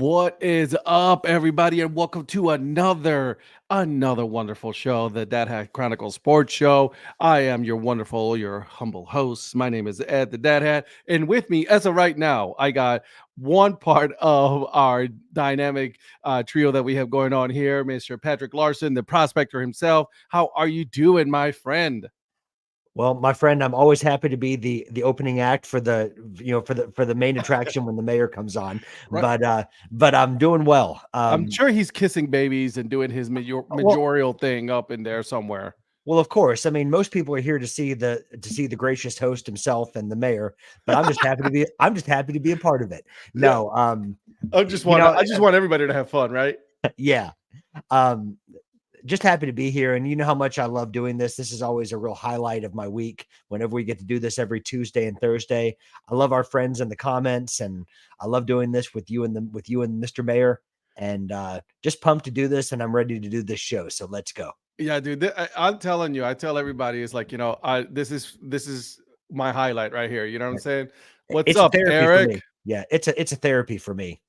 What is up, everybody, and welcome to another wonderful show, the Dad Hat Chronicle Sports Show. I am your humble host. My name is Ed, the Dad Hat, and with me, as of right now, I got one part of our dynamic trio that we have going on here, Mr. Patrick Larson, the prospector himself. How are you doing, my friend? Well, my friend, I'm always happy to be the opening act for the main attraction when the mayor comes on. Right. But I'm doing well. I'm sure he's kissing babies and doing his Well, majorial thing up in there somewhere. well, of course. I mean, most people are here to see the gracious host himself and the mayor, but I'm just happy to be a part of it. Yeah. No, I just you want know, I just want everybody to have fun, right? yeah. Um, just happy to be here. And you know how much I love doing this. This is always a real highlight of my week whenever we get to do this every Tuesday and Thursday. I love our friends in the comments, and I love doing this with you and Mr. Mayor. And just pumped to do this, and I'm ready to do this show. So let's go. Yeah, dude. I'm telling you, I tell everybody, it's like, this is my highlight right here. You know what I'm saying? What's It's a up, therapy for Eric? me. Yeah, it's a therapy for me.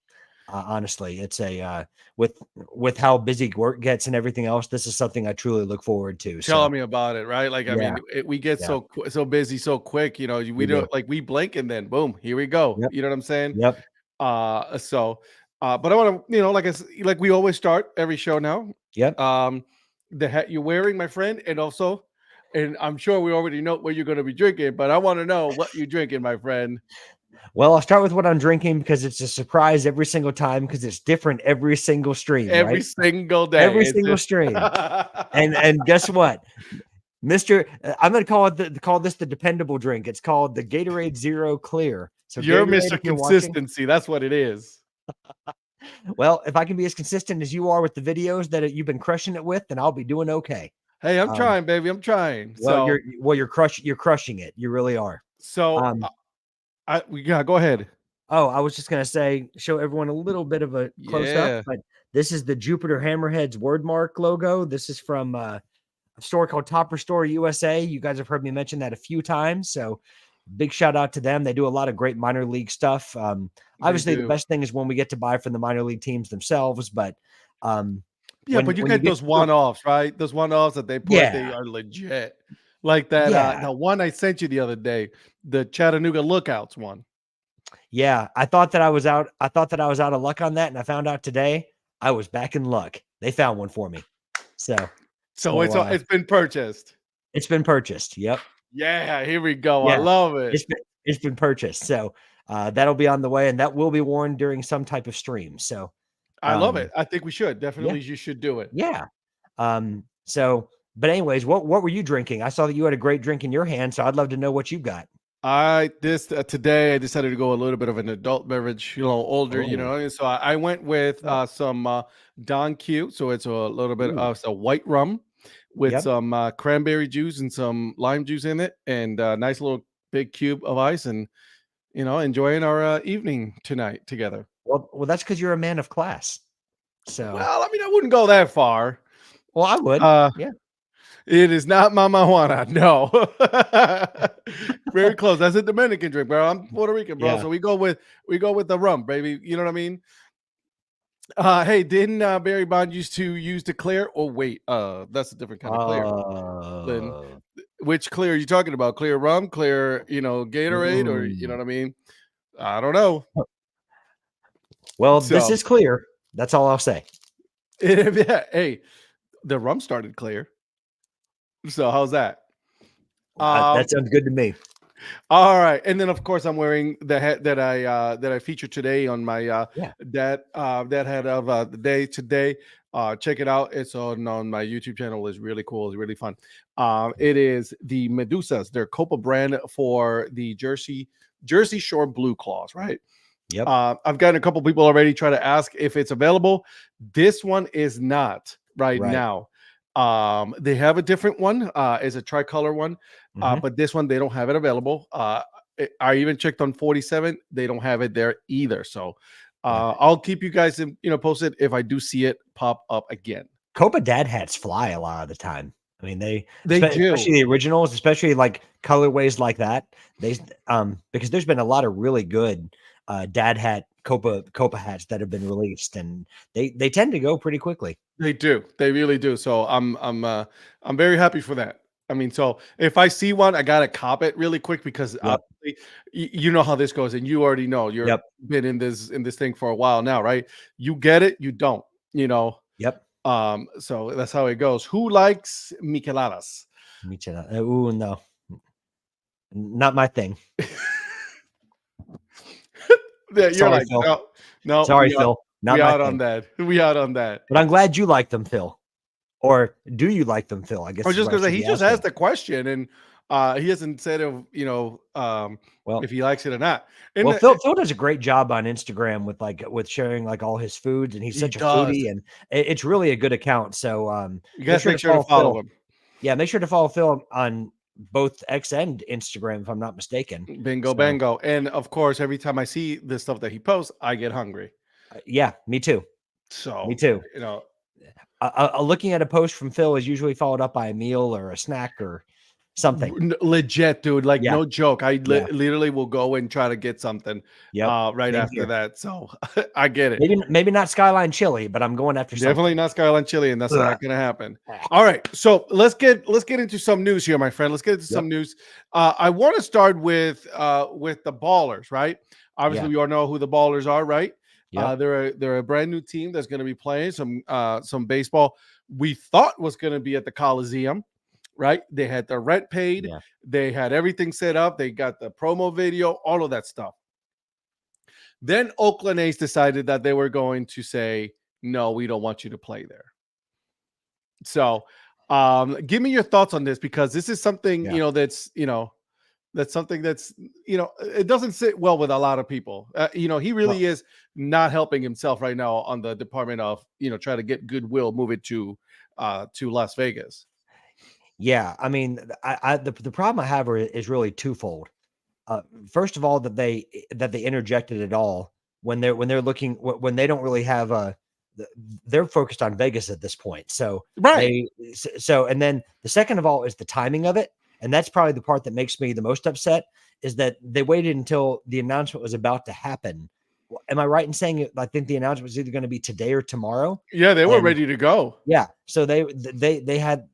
Honestly, it's a with how busy work gets and everything else. This is something I truly look forward to. So Telling me about it, right? Like, I yeah, mean, we get yeah, so busy so quick. We we do. don't, like, we blink and then boom, here we go. Yep, You know what I'm saying? yep, But I want to, like we always start every show now. yep. Um, the hat you're wearing, my friend, and I'm sure we already know what you're going to be drinking, but I want to know what you're drinking, my friend. Well, I'll start with what I'm drinking because it's a surprise every single time because it's different every single stream, Every right? single day. Every single stream. And guess what? I'm going to call this the dependable drink. It's called the Gatorade Zero Clear. So You're Gatorade, Mr. if you're watching, Consistency. That's what it is. well, if I can be as consistent as you are with the videos that you've been crushing it with, then I'll be doing okay. Hey, I'm Um, trying, baby. I'm trying. well, you're crushing it. You really are. So Um, we got go ahead. Oh, I was just gonna say, show everyone a little bit of a close up, Yeah. but this is the Jupiter Hammerheads wordmark logo. This is from a store called Topper Store USA. You guys have heard me mention that a few times, so big shout out to them. They do a lot of great minor league stuff. They Obviously, the do. best thing is when we get to buy from the minor league teams themselves, but Yeah, but you when you get get those one-offs, right? Those one-offs that they put, they yeah, are legit. Like that yeah, the one I sent you the other day, the Chattanooga Lookouts one. yeah. I thought that I was out. I thought that I was out of luck on that, and I found out today I was back in luck. They found one for me, so. So So it's been purchased. it's been purchased. Yep. Yeah, here we go. I Yeah. love it. It's been purchased. So that'll be on the way, and that will be worn during some type of stream. So I love it. I think we should. yeah, Definitely you should do it. yeah. But anyways, what were you drinking? I saw that you had a great drink in your hand, so I'd love to know what you got. Today I decided to go a little bit of an adult beverage, older, Oh, and so I went with yep. some Don Q. So it's a little bit Ooh, of a white rum with yep. some cranberry juice and some lime juice in it, and a nice little big cube of ice, and enjoying our evening tonight together. Well, that's because you're a man of class. So, Well, I mean, I wouldn't go that far. well, I would. Uh, Yeah, it is not Mama Juana, no. Very close. That's a Dominican drink, bro. I'm Puerto Rican, bro. yeah. So we go with the rum, baby. You know what I mean? Hey, didn't Barry Bond used to use the clear? Oh, wait, that's a different kind of clear. Then Uh, which clear are you talking about? Clear rum, clear, Gatorade, or you know mm. what I mean? I don't know. Well, this So is clear. That's all I'll say. yeah, hey, the rum started clear. So how's that? Um, That sounds good to me. all right, and then of course I'm wearing the hat that I featured today on my Yeah. that hat of the day today. Check it out. It's on my YouTube channel. It's really cool. It's really fun. It is the Medusas. They're Copa brand for the Jersey Shore Blue Claws, right? Yep. I've gotten a couple people already try to ask if it's available. This one is not right Right. now. They have a different one. It's a tricolor one, Mhm. but this one they don't have it available. I even checked on 47; they don't have it there either. So Yeah. I'll keep you guys posted if I do see it pop up again. Copa Dad hats fly a lot of the time. I mean, They do. especially the originals, especially like colorways like that. They because there's been a lot of really good Dad Hat Copa hats that have been released, and they tend to go pretty quickly. They do. They really do. So I'm very happy for that. I mean, so if I see one, I gotta cop it really quick because Yep. obviously you know how this goes, and you already know you're Yep. been in this thing for a while now, right? You get it, you don't, you know. Yep. So that's how it goes. Who likes micheladas? Me too. Ooh, no, not my thing. Yeah, you're Sorry, like, Phil. no, no, Sorry, Phil. Not we my out on thing. that. We out on that. But I'm glad you like them, Phil. Or do you like them, Phil? I I guess was is just what I gonna say should he be just asking. asked the question and he hasn't said Well, if he likes it or not. And well, Phil does a great job on Instagram with sharing like all his foods, and he's he such a does. foodie, and it's really a good account. So You make guys sure make to sure to follow follow Phil. him. Yeah, make sure to follow Phil on both X and Instagram, if I'm not mistaken. Bingo, So bango. And of course, every time I see the stuff that he posts, I get hungry. yeah, me too. Me So, too. you know, Looking at a post from Phil is usually followed up by a meal or a snack or something. legit, dude. Like, Yeah, no joke. I yeah, literally will go and try to get something yep. right Same after here. that. So I get it. Maybe not Skyline Chili, but I'm going after Definitely something. not Skyline Chili, and that's Ugh. not going to happen. All right, so let's get into some news here, my friend. Let's get into Yep. some news. I want to start with the Ballers, right? Obviously, Yeah. we all know who the Ballers are, right? Yep. They're a brand new team that's going to be playing some baseball. We thought was going to be at the Coliseum, right? They had the rent paid, Yeah. they had everything set up, they got the promo video, all of that stuff. Then Oakland A's decided that they were going to say, no, we don't want you to play there. So, give me your thoughts on this because this is something, Yeah. that's something that's, it doesn't sit well with a lot of people. He Well, really is not helping himself right now on the department of, try to get goodwill, move it to Las Vegas. yeah. I mean, the problem I have is really twofold. First of all, that they interjected at all when they're looking when they don't really have they're focused on Vegas at this point. So Right. and then the second of all is the timing of it, and that's probably the part that makes me the most upset is that they waited until the announcement was about to happen. Am I right in saying it? I think the announcement was either going to be today or tomorrow. Yeah, they were And ready to go. yeah, so they had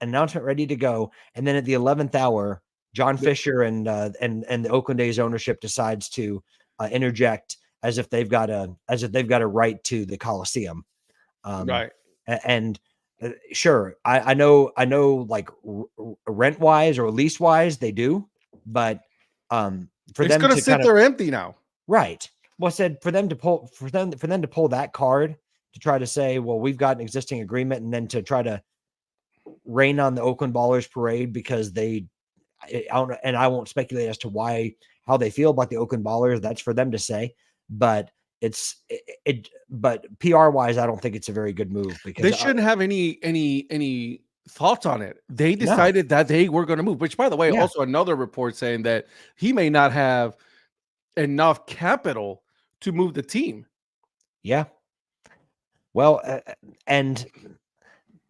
announcement ready to go, and then at the 11th hour, John Fisher and the Oakland A's ownership decides to interject as if they've got a right to the Coliseum. Right. And sure, I know like rent wise or lease wise they do, but for It's them gonna to sit kind of there empty now. right. Well, I said for them to pull that card to try to say, well, we've got an existing agreement, and then to try to rain on the Oakland Ballers parade because I don't know, and I won't speculate as to how they feel about the Oakland Ballers. That's for them to say, but but PR wise, I don't think it's a very good move because They shouldn't have any thoughts on it. They no, decided that they were going to move, which by the way, yeah, also another report saying that he may not have enough capital to move the team. yeah. Well, and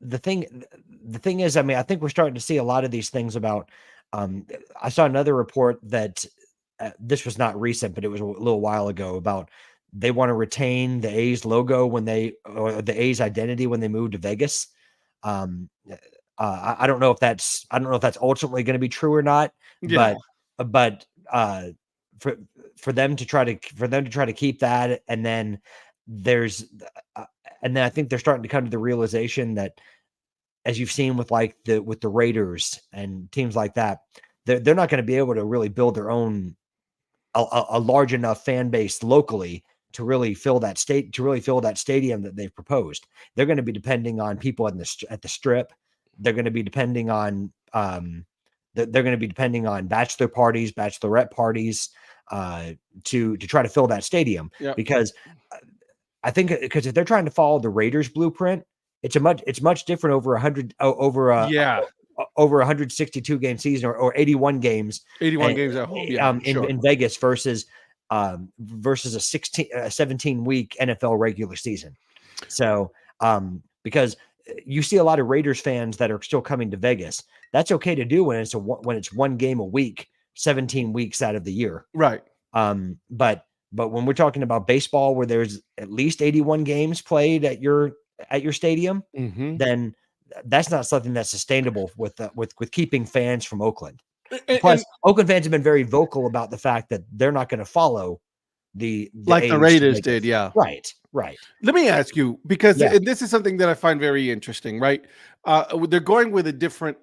the thing is, I mean, I think we're starting to see a lot of these things about. I saw another report that this was not recent, but it was a little while ago about they want to retain the A's logo or the A's identity when they move to Vegas. I don't know if that's ultimately going to be true or not, Yeah. but for them to try to keep that, and then there's and then I think they're starting to come to the realization that, as you've seen with the Raiders and teams like that, they're not going to be able to really build their own a large enough fan base locally to really fill that stadium that they've proposed. They're going to be depending on people at the Strip. They're going to be depending on they're going to be depending on bachelor parties, bachelorette parties to try to fill that stadium. Yeah. Because I think if they're trying to follow the Raiders blueprint, it's much different over 162 game season or 81 games 81 games at home. Yeah, sure. in Vegas versus a 17 week NFL regular season. So because you see a lot of Raiders fans that are still coming to Vegas. That's okay to do when it's one game a week, 17 weeks out of the year. Right. But But when we're talking about baseball, where there's at least 81 games played at your stadium, Mm-hmm. then that's not something that's sustainable with keeping fans from Oakland. And Plus, Oakland fans have been very vocal about the fact that they're not going to follow the like the age to Raiders make it. did, yeah. Right. Let me ask you, because Yeah. and this is something that I find very interesting, right? They're going with a different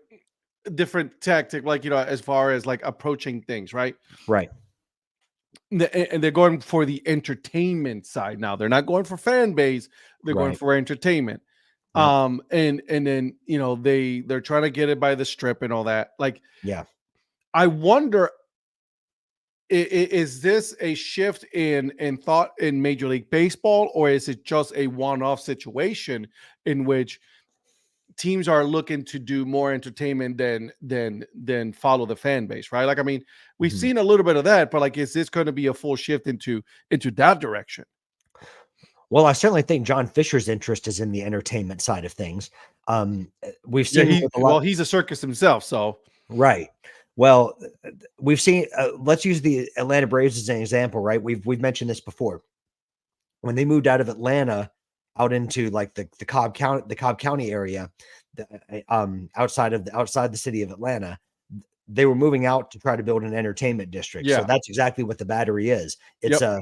tactic, like, as far as like approaching things, right? Right. And they're going for the entertainment side now. They're not going for fan base. They're going Right. for entertainment. Yep. And then they're trying to get it by the strip and all that. Like, Yeah. I wonder, is this a shift in thought in Major League Baseball, or is it just a one-off situation in which teams are looking to do more entertainment than follow the fan base, right? Like, I mean, we've Mhm. seen a little bit of that, but like, is this going to be a full shift into that direction? Well, I certainly think John Fisher's interest is in the entertainment side of things. We've Yeah, seen with a lot. he's a circus himself, so Right. Well, we've seen. Let's use the Atlanta Braves as an example, right? We've mentioned this before. When they moved out of Atlanta, out into like the Cobb County area, outside the city of Atlanta, they were moving out to try to build an entertainment district. So yeah, that's exactly what the Battery is. It's yep,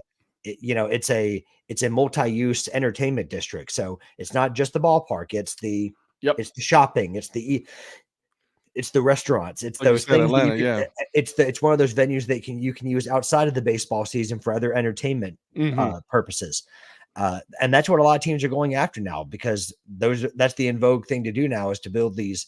it's a multi-use entertainment district. So it's not just the ballpark. yep. It's the shopping. It's the restaurants. It's Like you those said, things that you Atlanta, can. yeah. It's one of those venues that you can use outside of the baseball season for other entertainment Hmm. purposes. And that's what a lot of teams are going after now, because that's the in vogue thing to do now, is to build these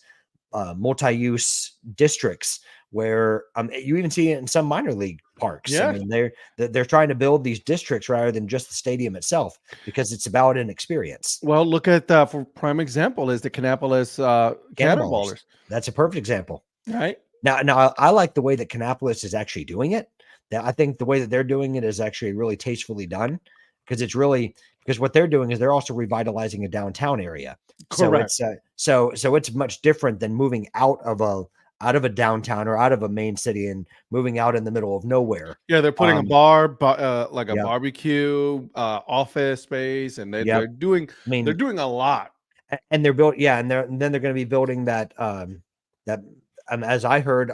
multi-use districts where you even see it in some minor league parks. Yeah. I mean, they're trying to build these districts rather than just the stadium itself, because it's about an experience. Well, look at for prime example is the Kannapolis Cannonballers. Cannonballers, That's a perfect example. right? Now I like the way that Kannapolis is actually doing it. That I think the way that they're doing it is actually really tastefully done, because what they're doing is they're also revitalizing a downtown area. So Correct. it's so it's much different than moving out of a downtown or out of a main city and moving out in the middle of nowhere. Yeah, they're putting a Um, bar, like a yeah, barbecue, office space, and yep. I they're mean, doing a lot. and they're built, yeah, and then they're going to be building that as I heard,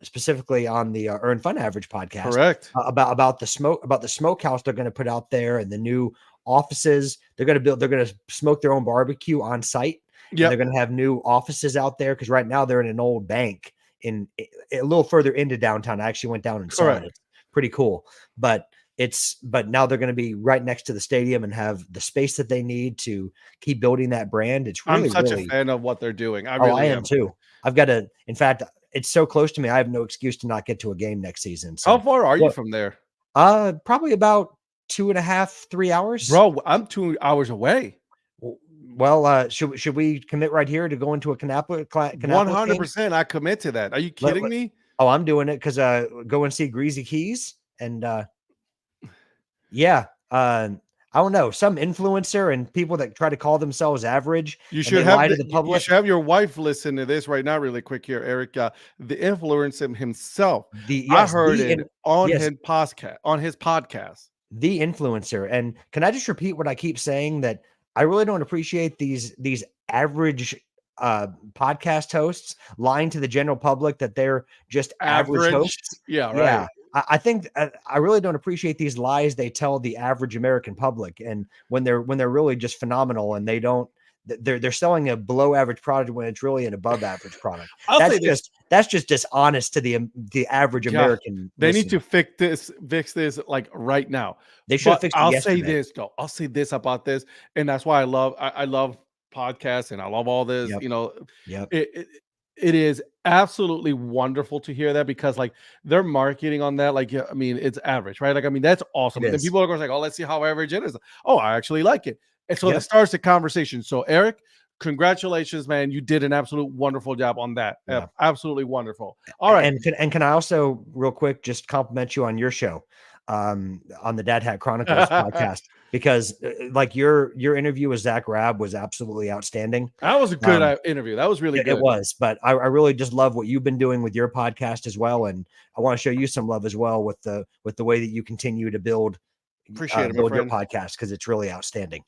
specifically on the Earn Fun Average podcast, Correct. about the smokehouse they're going to put out there, and the new offices they're going to smoke their own barbecue on site, and they're Yep. going to have new offices out there, because right now they're in an old bank a little further into downtown. I actually went down and saw it. Correct. It's pretty cool, but now they're going to be right next to the stadium and have the space that they need to keep building that brand. It's I'm really, such a really. fan of what they're doing. I Oh, I really am am. too. In fact, it's so close to me. I have no excuse to not get to a game next season. How So, far are you well, from there? probably about 2.5, 3 hours. Bro, I'm 2 hours away. Well, should we commit right here to go into a Kannapolis game? 100%. I commit to that. Are you kidding me? Oh, I'm doing it because go and see Greasy Keys, and yeah, I don't know, some influencer and people that try to call themselves average You and should they have lie to the you public. should have your wife listen to this right now, really quick here, Eric. The influencer himself. I heard it on Yes, his podcast. the influencer. And can I just repeat what I keep saying, that I really don't appreciate these average podcast hosts lying to the general public that they're just average Average. hosts. Yeah, right. Yeah. I think I really don't appreciate these lies they tell the average American public, and when they're really just phenomenal, and they're selling a below average product when it's really an above average product. I'll say this. That's just dishonest to the average Yeah, American they need to listener. fix this like right now. They should have But fixed it I'll say yesterday. this though. I'll say this about this, and that's why I love podcasts and I love all this. Yep. Yep. It is absolutely wonderful to hear that, because like their marketing on that, like, yeah, I mean, it's average, right? Like, I mean, that's awesome. It And then is. people are going to say, oh, let's see how average it is. Oh, I actually like it. And so Yep. it starts the conversation. So Eric, congratulations, man. You did an absolute wonderful job on that. Yeah. Absolutely wonderful. All right. And can I also real quick just compliment you on your show? on the Dad Hat Chronicles podcast, because like your interview with Zach Rabb was absolutely outstanding. That was a good Um, interview. That was really it good. was, but I really just love what you've been doing with your podcast as well, and I want to show you some love as well with the way that you continue to build Appreciate it, my your friend. podcast, because it's really outstanding.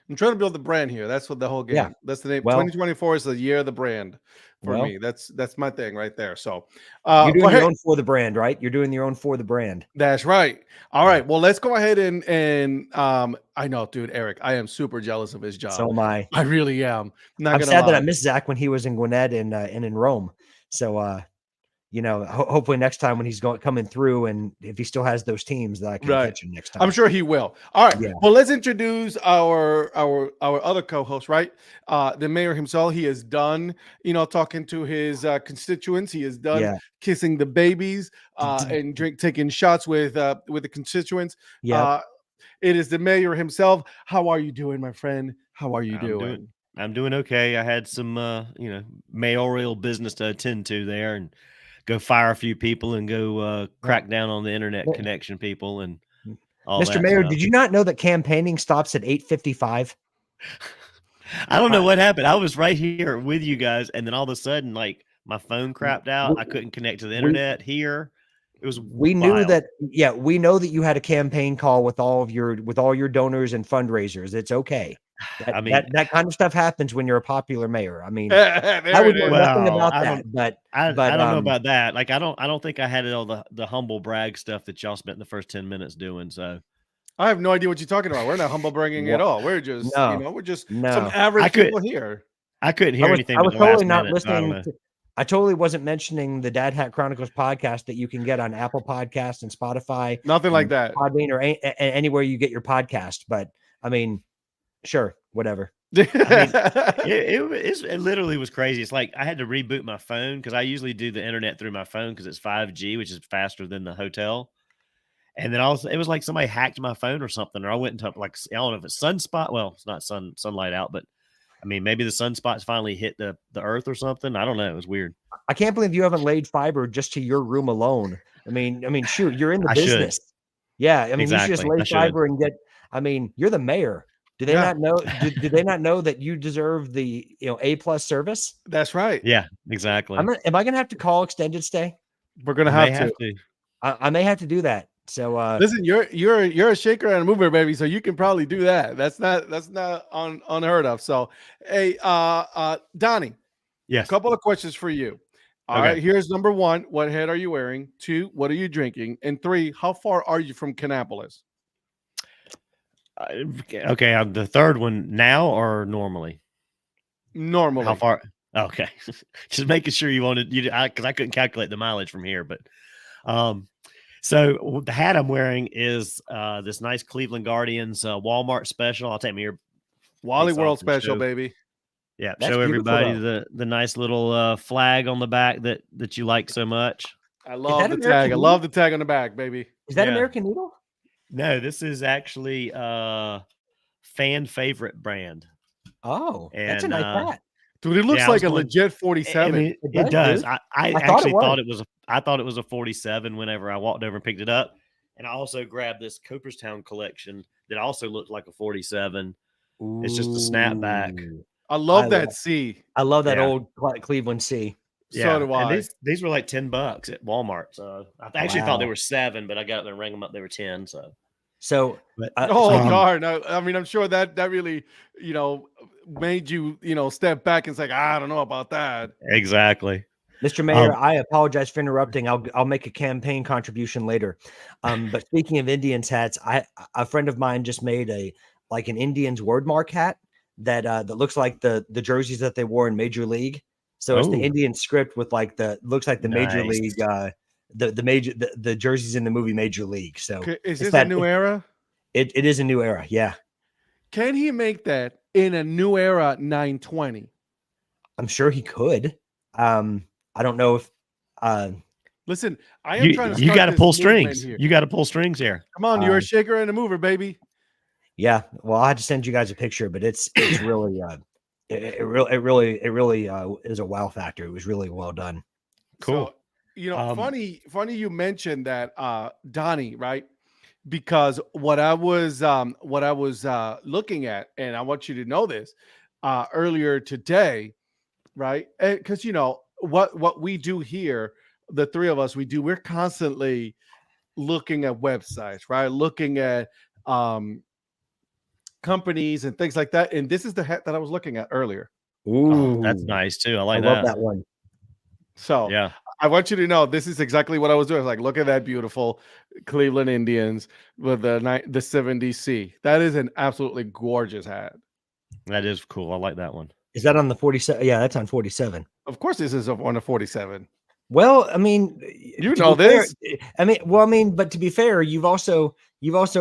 I'm trying to build the brand here. That's what the whole game. Yeah. That's the name. Well- 2024 is the year of the brand for Well- me. That's my thing right there. So You're doing but your hey, own for the brand, right? You're doing your own for the brand. that's right. All right. Well, let's go ahead and I know, dude, Eric, I am super jealous of his job. So am I. I really am. Not I'm gonna sad that lie. I missed Zach when he was in Gwinnett and in Rome. So you know, hopefully next time when he's coming through, and if he still has those teams, that I can catch him next time. I'm sure he will. All right. Yeah. Well, let's introduce our other co-host, right? The mayor himself. He is done, talking to his constituents. He is done kissing the babies and taking shots with the constituents. Yeah. It is the mayor himself. How are you doing, my friend? How are you doing? I'm doing okay. I had some mayoral business to attend to there, and go fire a few people and go crack down on the internet connection people and all Mr. that Mayor, stuff. did you not know that campaigning stops at 8:55? I don't know what happened. I was right here with you guys, and then all of a sudden, like, my phone crapped out. I couldn't connect to the internet here. It was we knew wild. that. Yeah, we know that you had a campaign call with all your donors and fundraisers. It's okay. That kind of stuff happens when you're a popular mayor. I mean, I would know nothing about that, but I don't know about that. Like, I don't think I had all the humble brag stuff that y'all spent the first 10 minutes doing. So I have no idea what you're talking about. We're not humble bragging at all. We're just, we're just some average people here. I couldn't hear anything. I was totally not minute, listening. I totally wasn't mentioning the Dad Hat Chronicles podcast that you can get on Apple Podcasts and Spotify. Nothing like that. Podbean or anywhere you get your podcast. But I mean, sure, whatever. I mean, it literally was crazy. It's like I had to reboot my phone because I usually do the internet through my phone because it's 5G, which is faster than the hotel. And then also, it was like somebody hacked my phone or something, or I went into like, I don't know if it's sunspot. Well, it's not sunlight out, but I mean, maybe the sunspots finally hit the earth or something. I don't know. It was weird. I can't believe you haven't laid fiber just to your room alone. I mean, shoot, you're in the business. Yeah, I mean, exactly. You should just lay fiber and get. I mean, you're the mayor. Do they not know? Do they not know that you deserve the A+ service? That's right. Yeah, exactly. Am I going to have to call extended stay? We're going to have to. I may have to do that. So listen, you're a shaker and a mover, baby. So you can probably do that. That's not unheard of. So, hey, Donnie. Yes. A couple of questions for you. All right. Here's number 1. What hat are you wearing? 2. What are you drinking? And 3. How far are you from Kannapolis? Okay, the third one now or normally? Normally. How far? Okay, just making sure you wanted you because I couldn't calculate the mileage from here, but so the hat I'm wearing is this nice Cleveland Guardians Walmart special. I'll take me here. Wally World special, baby. Yeah, show everybody the nice little flag on the back that you like so much. I love the tag. I love the tag on the back, baby. Is that American Eagle? No, this is actually fan favorite brand. Oh, that's a nice hat. Dude, it looks like a legit 47. I mean, it does. I actually thought it was I thought it was a 47 whenever I walked over and picked it up. And I also grabbed this Cooperstown collection that also looked like a 47. Ooh. It's just a snapback. I love that C. I love that old Cleveland C. So do I. And these were like $10 at Walmart. So I actually thought they were 7, but I got up there and rang them up. They were 10. So, darn! I mean, I'm sure that really, made you, step back and say, I don't know about that. Exactly, Mr. Mayor. I apologize for interrupting. I'll make a campaign contribution later. But speaking of Indians hats, a friend of mine just made an Indians wordmark hat that looks like the jerseys that they wore in Major League. So it's the Indian script with looks like the Major League. The jerseys in the movie Major League. So is this a new era? It is a new era. Yeah. Can he make that in a new era 920? I'm sure he could. I don't know if. Listen, I am trying to. You got to pull strings. You got to pull strings here. Come on, you're a shaker and a mover, baby. Yeah. Well, I had to send you guys a picture, but it's really it really is a wow factor. It was really well done. Cool. So, funny you mentioned that Donnie, right? because what I was looking at, and I want you to know this, earlier today, right? Because what we do here, the three of us, we're constantly looking at websites, right? Looking at companies and things like that. And this is the hat that I was looking at earlier. Oh, that's Ooh, nice too. I I like love that. that one. So Yeah. I want you to know this is exactly what I was doing. I was like, look at that beautiful Cleveland Indians with the 70C. That is an absolutely gorgeous hat. That is cool. I like that one. Is that on the 47? Yeah, that's on 47. Of course, this is on a 47. Well, I mean, You to know be fair- this. but to be fair, you've also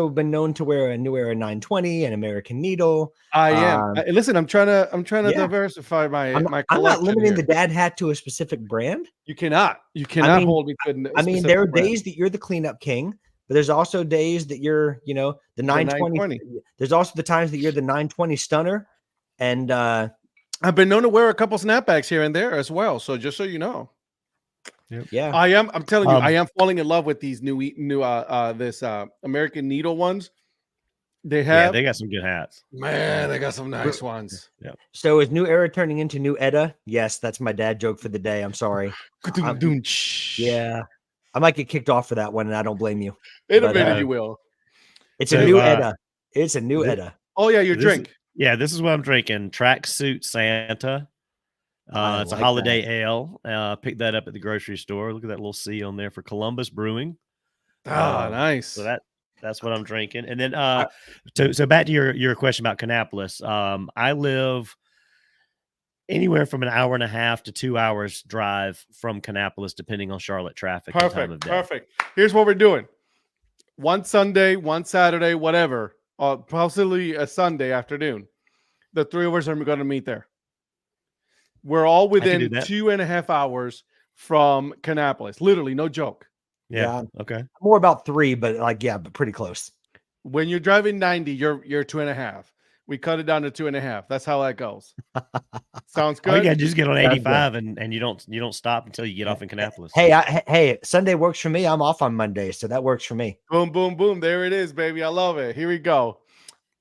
been known to wear a New Era 920 and American Needle. I am. Listen, I'm trying to yeah. diversify my I'm collection. not limiting here. the dad hat to a specific brand. You cannot hold me to I mean, there are brand. days that you're the cleanup king, but there's also days that you're, the 920. There's also the times that you're the 920 stunner. And I've been known to wear a couple snapbacks here and there as well. So just so you know. Yep. Yeah, I'm telling you, I am falling in love with these new this American Needle ones. They got some good hats. Man, they got some nice ones. Yeah. So is New Era turning into New Edda? Yes, that's my dad joke for the day. I'm sorry. Yeah, I might get kicked off for that one, and I don't blame you. In a minute, you will. It's a new Edda. It's a new Edda. Oh yeah, your drink. This is what I'm drinking. Tracksuit Santa. It's a holiday ale. Picked that up at the grocery store. Look at that little C on there for Columbus Brewing. Nice. So that's what I'm drinking. And then so back to your question about Kannapolis. I live anywhere from an hour and a half to 2 hours drive from Kannapolis, depending on Charlotte traffic and time of day. Perfect. Here's what we're doing. One Sunday, one Saturday, whatever, possibly a Sunday afternoon. The three of us are going to meet there. We're all within 2.5 hours from Kannapolis. Literally, no joke. Yeah. Okay. More about 3, but but pretty close. When you're driving 90, you're 2.5. We cut it down to 2.5. That's how that goes. Sounds good. You got to just get on 85 and you don't stop until you get off in Kannapolis. Hey, Sunday works for me. I'm off on Monday, so that works for me. Boom, boom, boom. There it is, baby. I love it. Here we go.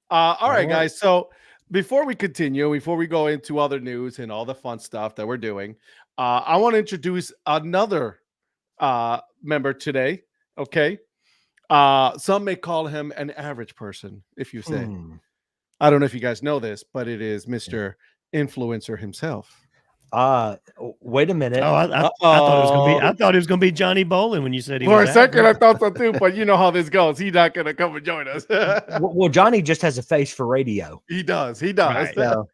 All right, guys. So before we continue, before we go into other news and all the fun stuff that we're doing, I want to introduce another member today. Okay. Some may call him an average person, if you say. I don't know if you guys know this, but it is Mr. Influencer himself. Wait a minute. Oh, I thought it was gonna be Johnny Bolin when you said he was. For a second, I thought so too, but you know how this goes. He's not gonna come and join us. Well, Johnny just has a face for radio. He does. Right. So,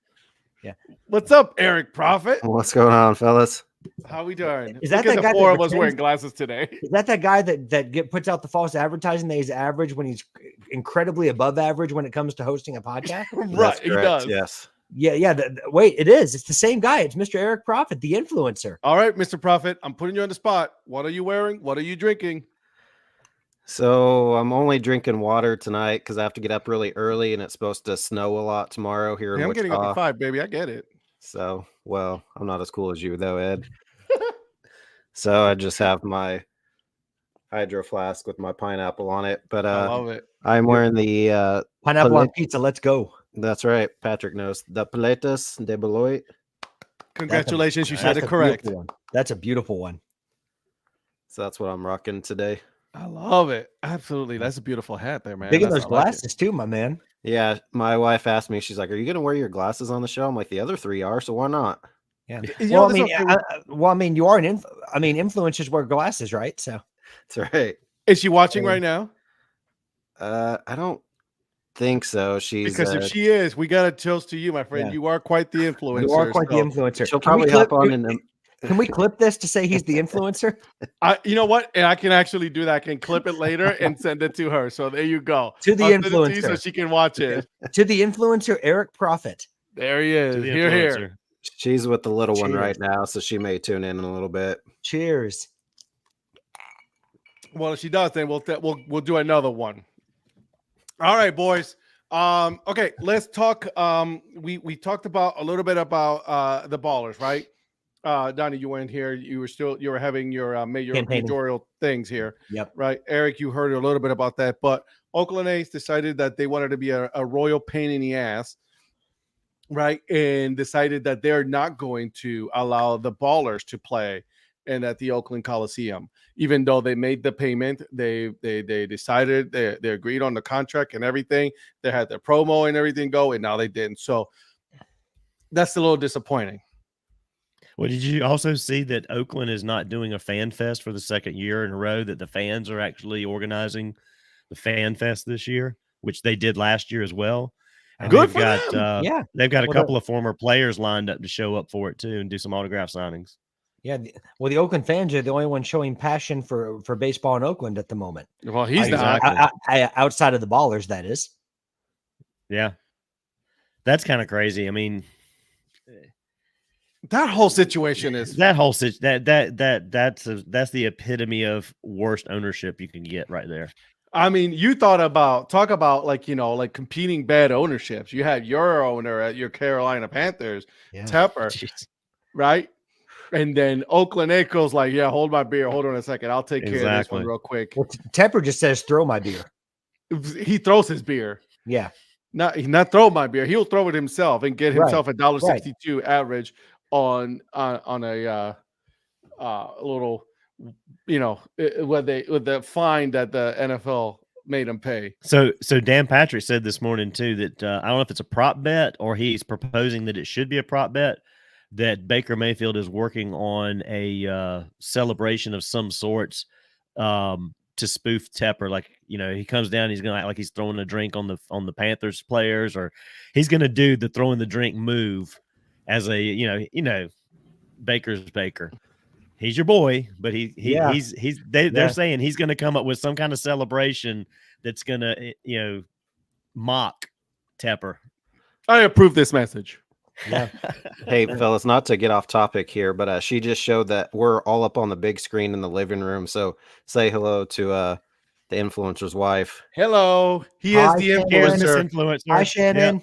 yeah. What's up, Eric Prophet? What's going on, fellas? How we doing? Is that Look at that guy the four that of us pretends- wearing glasses today? Is that guy that puts out the false advertising that he's average when he's incredibly above average when it comes to hosting a podcast? Right, That's he correct, does. Yes. Yeah. Wait, it is. It's the same guy. It's Mr. Eric Prophet, the influencer. All right, Mr. Prophet, I'm putting you on the spot. What are you wearing? What are you drinking? So I'm only drinking water tonight because I have to get up really early, and it's supposed to snow a lot tomorrow here in I'm Wichita. getting up at 5, baby. I get it. So, well, I'm not as cool as you though, Ed. So I just have my hydro flask with my pineapple on it. But I love it. I'm wearing the Pineapple on pizza. Let's go. That's right. Patrick knows the Paletas de Beloit. Congratulations, you said it correct. That's a beautiful one. So that's what I'm rocking today. I love it. Absolutely. That's a beautiful hat there, man. Big in That's- those I like it. glasses too, my man. Yeah, my wife asked me, she's like, "Are you going to wear your glasses on the show?" I'm like, "The other 3 are, so why not?" Yeah. You know, Well, that's okay. you are influencers wear glasses, right? So That's right. Is she watching right now? I don't think so. She's Because if she is, we got a toast to you, my friend. Yeah. You are quite the influencer. you are quite the so- influencer. she'll Can we probably hop clip- on and Can we clip this to say he's the influencer? You know what? And I can actually do that. I can clip it later and send it to her. So there you go. To the I'll send it to you so influencer. she can watch it. To the influencer, Eric Prophet. There he is. To the Here. influencer. she's with the little one Cheers. right now, so she may tune in a little bit. Cheers. Well, if she does, then we'll do another one. All right, boys. Okay, let's talk. We talked about a little bit about the ballers, right? Donnie, you weren't here. You were having your Campaigning. mayoral things here. Yep. Right. Eric, you heard a little bit about that, but Oakland A's decided that they wanted to be a royal pain in the ass. Right. And decided that they're not going to allow the ballers to play and at the Oakland Coliseum, even though they made the payment. They decided they agreed on the contract and everything. They had their promo and everything go, and now they didn't. So that's a little disappointing. Well, did you also see that Oakland is not doing a fan fest for the second year in a row, that the fans are actually organizing the fan fest this year, which they did last year as well? And Good they've got, for them. Yeah. they've got a Well, couple of former players lined up to show up for it too and do some autograph signings. Yeah. Well, the Oakland fans are the only ones showing passion for baseball in Oakland at the moment. Well, he's Exactly. not. Outside of the ballers, that is. Yeah. That's kind of crazy. I mean, That whole situation is that whole that's the epitome of worst ownership you can get right there. I mean, you talk about like competing bad ownerships. You had your owner at your Carolina Panthers, Yeah. Tepper, Jeez. right? And then Oakland Echoes like, yeah, hold my beer. Hold on a second. I'll take care of this Exactly. one real quick. Well, Tepper just says, "Throw my beer." He throws his beer. Yeah. Not throw my beer. He'll throw it himself and get himself $1.62 average on a little, with the fine that the NFL made him pay. So Dan Patrick said this morning too that I don't know if it's a prop bet or he's proposing that it should be a prop bet, that Baker Mayfield is working on a celebration of some sorts to spoof Tepper. Like, he comes down, he's gonna act like he's throwing a drink on the Panthers players, or he's gonna do the throwing the drink move as a Baker's Baker. He's your boy, but they're saying he's gonna come up with some kind of celebration that's gonna mock Tepper. I approve this message. Yeah. Hey, fellas, not to get off topic here, but she just showed that we're all up on the big screen in the living room. So say hello to the influencer's wife. Hello. He Hi, is the Shannon. influencer. Hi, Shannon.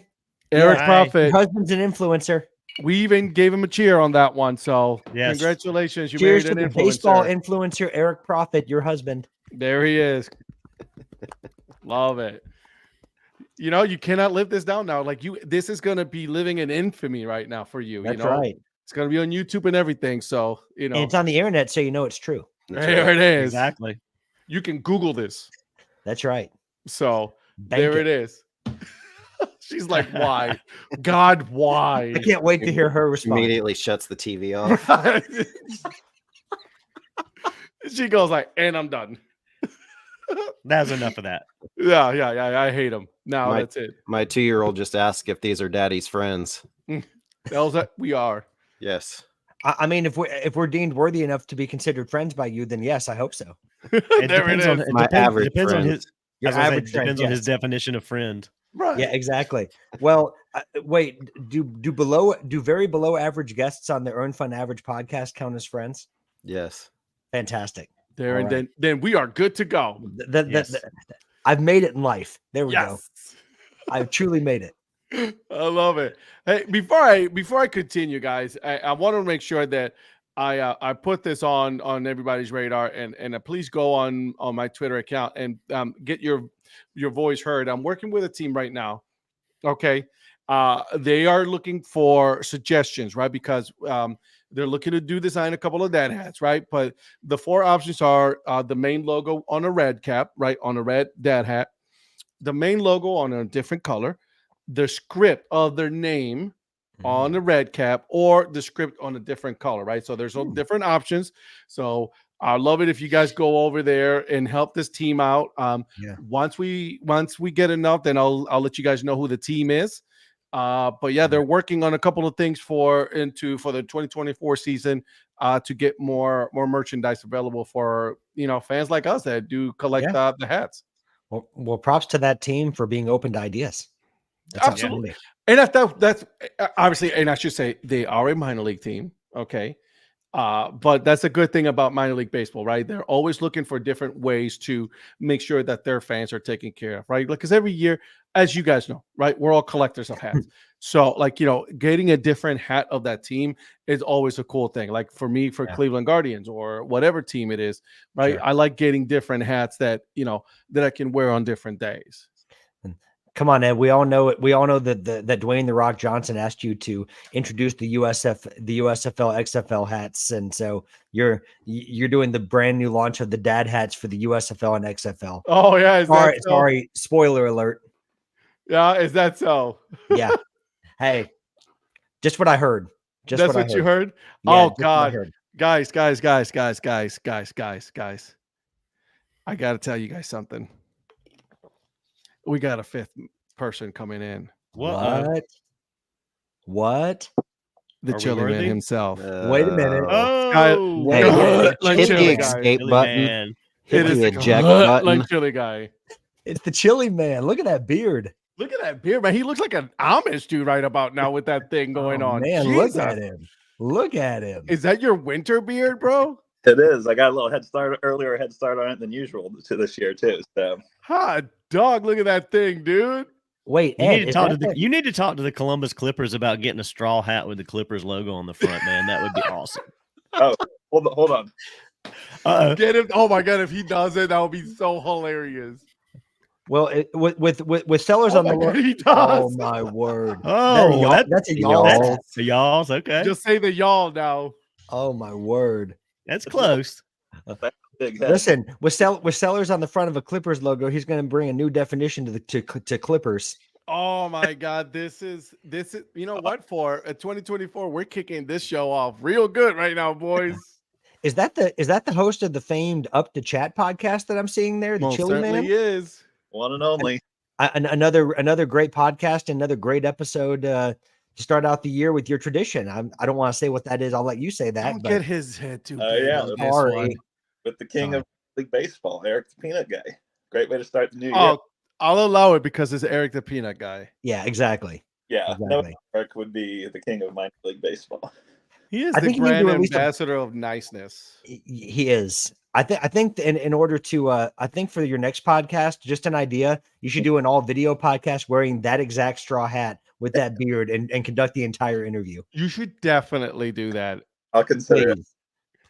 Eric Hi. Your Prophet. husband's an influencer. We even gave him a cheer on that one. So Yes. congratulations. You Cheers to married the an baseball influencer. influencer, Eric Prophet, your husband. There he is. Love it. You cannot live this down now. This is going to be living in infamy right now for you. That's right. It's going to be on YouTube and everything. So, And it's on the internet, so you know it's true. there it is. Exactly. You can Google this. That's right. So Bank there it is. She's like, why? God, why? I can't wait to hear her respond. Immediately shuts the TV off. She goes like, and I'm done. That's enough of that. Yeah. I hate him. Now that's it. My 2-year-old just asked if these are daddy's friends. We are. Yes. I mean, if we're deemed worthy enough to be considered friends by you, then yes, I hope so. There it depends is. My average depends on friend. his Your I was gonna say, average friend, depends on his yes. definition of friend. Right. Yeah, exactly. Well, wait, do very below average guests on the Earn Fun Average podcast count as friends? Yes. Fantastic. There, All and then we are good to go. Yes. I've made it in life. There we go. Yes. I've truly made it. I love it. Hey, before I continue, guys, I want to make sure that I put this on everybody's radar, and please go on my Twitter account and get your voice heard. I'm working with a team right now. Okay, they are looking for suggestions, right? Because they're looking to design a couple of dad hats, right? But the 4 options are the main logo on a red cap, right? On a red dad hat, the main logo on a different color, the script of their name on the red cap, or the script on a different color, right? So there's some different options. So I love it if you guys go over there and help this team out. Once we get enough, then I'll let you guys know who the team is. But yeah, they're working on a couple of things for the 2024 season to get more merchandise available for fans like us that do collect the hats. Well, props to that team for being open to ideas. That's Absolutely. outstanding. And that's obviously, and I should say they are a minor league team. Okay. But that's a good thing about minor league baseball, right? They're always looking for different ways to make sure that their fans are taken care of, right? Because every year, as you guys know, right, we're all collectors of hats. So, like, getting a different hat of that team is always a cool thing. Like for me, for Cleveland Guardians or whatever team it is, right? Sure. I like getting different hats that that I can wear on different days. Come on, Ed. We all know it. We all know that that Dwayne "The Rock" Johnson asked you to introduce the USFL, XFL hats, and so you're doing the brand new launch of the Dad hats for the USFL and XFL. Oh yeah, Sorry, spoiler alert. Yeah, is that so? Yeah. Hey, just what I heard. That's what you heard? Yeah, Oh God, guys. I got to tell you guys something. We got a fifth person coming in. What? The Chili Man himself. Wait a minute. Oh, Wait a minute. Hit the escape button. Hit the eject button. Like Chili Guy. It's the Chili Man. Look at that beard. Look at that beard, man. He looks like an Amish dude right about now with that thing going on. Man, Jesus. look at him. Look at him. Is that your winter beard, bro? It is. I got a little head start on it than usual this year too. So, hot dog, look at that thing, dude. Wait, you Ed, need to talk to you need to talk to the Columbus Clippers about getting a straw hat with the Clippers logo on the front, man. That would be awesome. oh, hold on. Get him. Oh my God, if he does it, that would be so hilarious. Well, with sellers on the God, he does. Oh my word. Oh, that's a y'all. That's a y'all's. Okay. Just say the y'all now. Oh my word. That's close. Big head. Listen, with sellers on the front of a Clippers logo, he's going to bring a new definition to Clippers. Oh my God, this is you know what, for 2024 we're kicking this show off real good right now, boys. Is that the host of the famed Up to Chat podcast that I'm seeing there, the Most Chili Man? is. One and only. Another great podcast, another great episode to start out the year with your tradition. I don't want to say what that is. I'll let you say that. Don't get his head too Oh, big yeah, on this sorry. one. With the king of league baseball, Eric the Peanut Guy. Great way to start the new year. Oh, I'll allow it because it's Eric the Peanut Guy. Yeah, exactly. Yeah, exactly. no, Eric would be the king of minor league baseball. He is I the think you need to grand at least ambassador of niceness. He is. I think in order to I think for your next podcast, just an idea, you should do an all video podcast wearing that exact straw hat with that beard and conduct the entire interview. You should definitely do that. I'll consider it.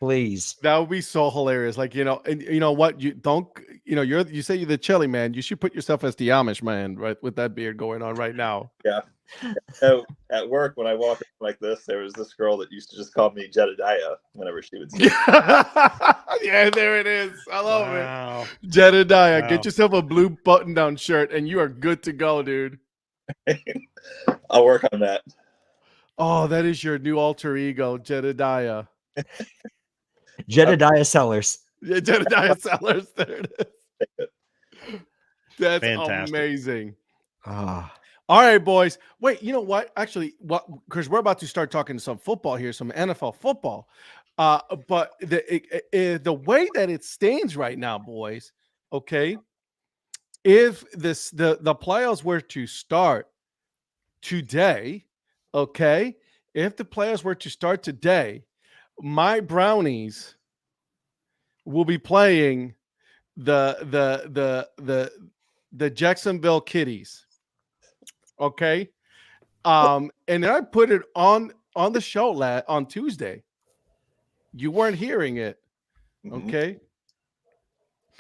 Please. That would be so hilarious. Like, and you know what? You don't, you say you're the Chili Man. You should put yourself as the Amish man, right? With that beard going on right now. Yeah. So at work, when I walk in like this, there was this girl that used to just call me Jedediah whenever she would see me. Yeah, there it is. I love Wow. it. Jedediah, Wow. get yourself a blue button-down shirt and you are good to go, dude. I'll work on that. Oh, that is your new alter ego, Jedediah. Jedediah Sellers. Yeah, Jedediah Sellers. There it is. That's Fantastic. amazing. Ah. All right, boys. Wait, you know what? Actually, because we're about to start talking some football here, some NFL football. But the way that it stands right now, boys, okay, if the playoffs were to start today, okay, if the playoffs were to start today, my Brownies will be playing the Jacksonville Kitties. Okay. And then I put it on the show on Tuesday. You weren't hearing it. Okay.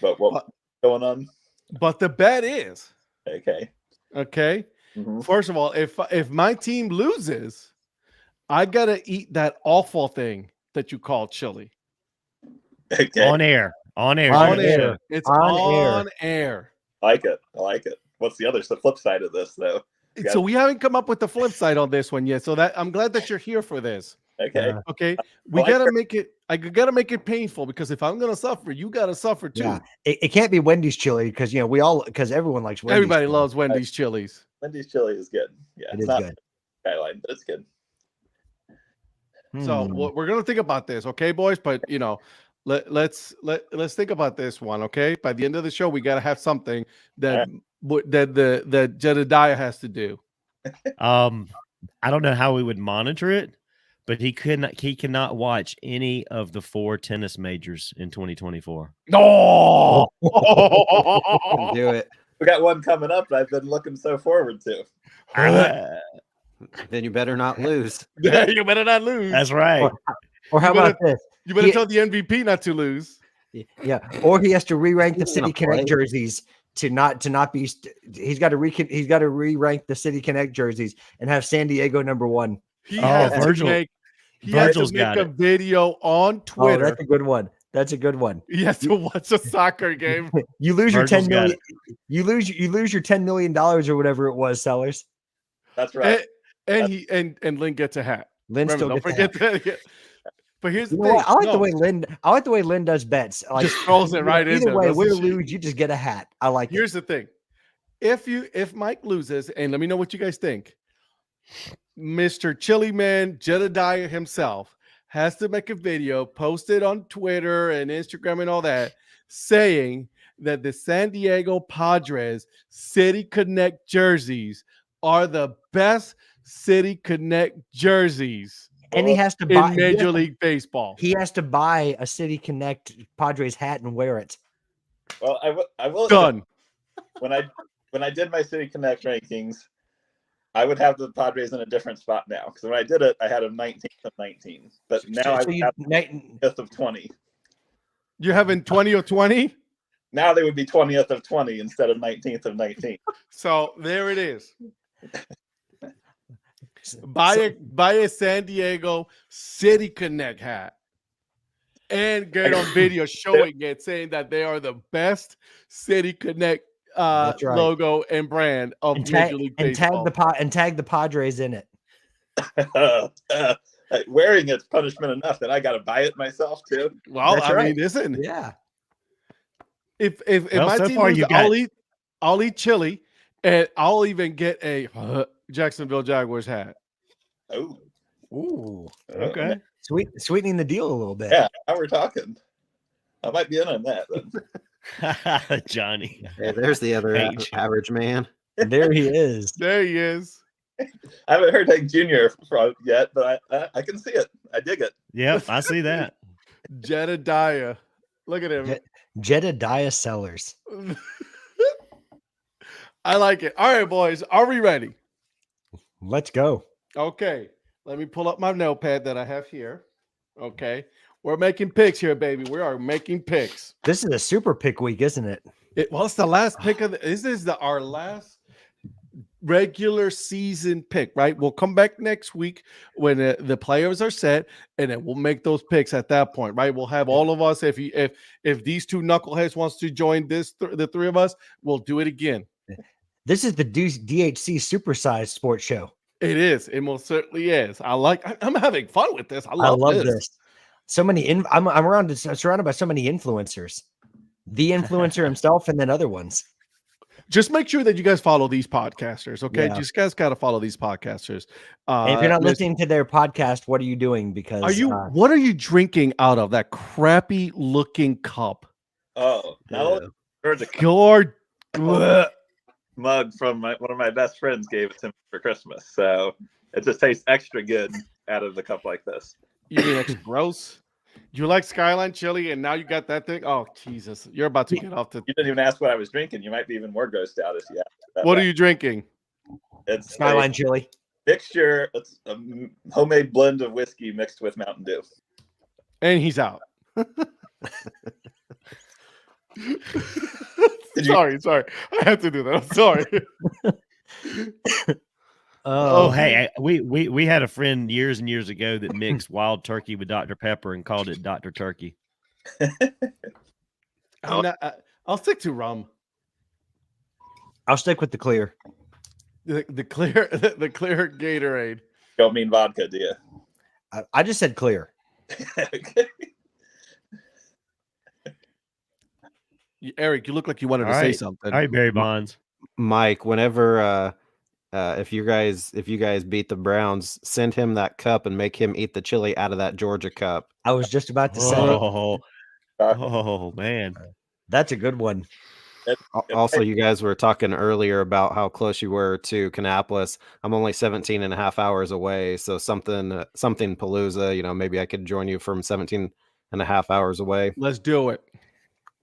But what's going on? But the bet is Okay. First of all, if my team loses, I gotta eat that awful thing that you call chili. Okay. On air. On air. It's On on air. I like it. What's the flip side of this though? So we haven't come up with the flip side on this one yet. So that I'm glad that you're here for this. Okay. Okay. We gotta make it. I gotta make it painful because if I'm gonna suffer, you gotta suffer too. Yeah. It can't be Wendy's chili because everyone likes Wendy's. Everybody chili. loves Wendy's chilies. Wendy's chili is good. Yeah, It it's is not good. skyline, but it's good. So we're gonna think about this, okay, boys? But let's think about this one, okay? By the end of the show, we gotta have something that that Jedediah has to do. I don't know how we would monitor it, but he cannot watch any of the 4 tennis majors in 2024. No. Couldn't do it. We got one coming up that I've been looking so forward to. Then you better not lose. Yeah, you better not lose. That's right. Or how You better- about this? You better He- tell the MVP not to lose. Yeah, or he has to re-rank the He's gonna City Connect play. jerseys to not be. He's got to re-rank the City Connect jerseys and have San Diego number 1. He Oh, has Virgil- to make. He has to Virgil's make got a it. video on Oh, Twitter. that's a good one. That's a good one. He has to watch a soccer game. You lose your Virgil's 10 got million. You lose your $10 million or whatever it was, Sellers. That's right. and Lynn gets a hat. Lynn Remember, still don't gets forget that. But here's You the know thing. what? I like No, the way Lynn does bets. Like just throws it right in either there. way, doesn't win or she? lose, you just get a hat. I like it. Here's the thing. If Mike loses, and let me know what you guys think, Mr. Chili Man Jedediah himself has to make a video, post it on Twitter and Instagram and all that, saying that the San Diego Padres City Connect jerseys are the best City Connect jerseys And he has to in buy Major League Baseball. He has to buy a City Connect Padres hat and wear it. Well, I will. Done. When I did my City Connect rankings, I would have the Padres in a different spot now. Because when I did it, I had them 19th of 19. But now I So you- have 5th of 20. You're having 20 or 20? Now they would be 20th of 20 instead of 19th of 19. So there it is. Buy a San Diego City Connect hat and get on video showing it, saying that they are the best City Connect That's right. logo and brand of and Major tag, League and Baseball. tag the Padres in it. Wearing it's punishment enough that I got to buy it myself too. Well, That's I right. mean, listen, Yeah. if Well, my so team far loses, you got- I'll eat chili, and I'll even get a Jacksonville Jaguars hat. Oh, Ooh. Okay. Sweetening the deal a little bit. yeah. Now we're talking. I might be in on that then. Johnny. Hey, there's the other Hate you. average man. There he is. There he is. I haven't heard Hank Jr. Yet, but I can see it. I dig it. Yep, I see that. Jedediah. Look at him. Jedediah Sellers. I like it. All right, boys. Are we ready? Let's go. Okay. Let me pull up my notepad that I have here. Okay. We're making picks here, baby. We are making picks. This is a super pick week, isn't it? Well, it's the last pick of this is our last regular season pick, right? We'll come back next week when the players are set, and then we'll make those picks at that point, right? We'll have all of us. If these two knuckleheads wants to join the three of us, we'll do it again. This is the DHC supersized sports show. It is. It most certainly is. I'm having fun with this. I I love love this. this. So many. I'm surrounded by so many influencers. The influencer himself, and then other ones. Just make sure that you guys follow these podcasters, okay? Yeah. Just guys got to follow these podcasters. And if you're not Miss- listening to their podcast, what are you doing? Because what are you drinking out of that crappy looking cup? Oh, now heard the God, bleh. mug from one of my best friends gave it to me for Christmas, so it just tastes extra good out of the cup like this. You mean it's gross? You like Skyline chili, and now you got that thing? Oh, Jesus. You're about to get off the. You didn't even ask what I was drinking. You might be even more grossed out if you ask that. What are you drinking? It's Skyline a chili. mixture. It's a homemade blend of whiskey mixed with Mountain Dew. And he's out. Did you- Sorry. I have to do that. I'm sorry. Oh, hey, we had a friend years and years ago that mixed wild turkey with Dr. Pepper and called it Dr. Turkey. I'll stick to rum. I'll stick with the clear. The clear Gatorade. Don't mean vodka, do you? I just said clear. Okay. Eric, you look like you wanted to All say right. something. All right, Barry Bonds. Mike, whenever if you guys beat the Browns, send him that cup and make him eat the chili out of that Georgia cup. I was just about to say Oh man. that's a good one. Also, you guys were talking earlier about how close you were to Kannapolis. I'm only 17 and a half hours away. So something Palooza, maybe I could join you from 17 and a half hours away. Let's do it.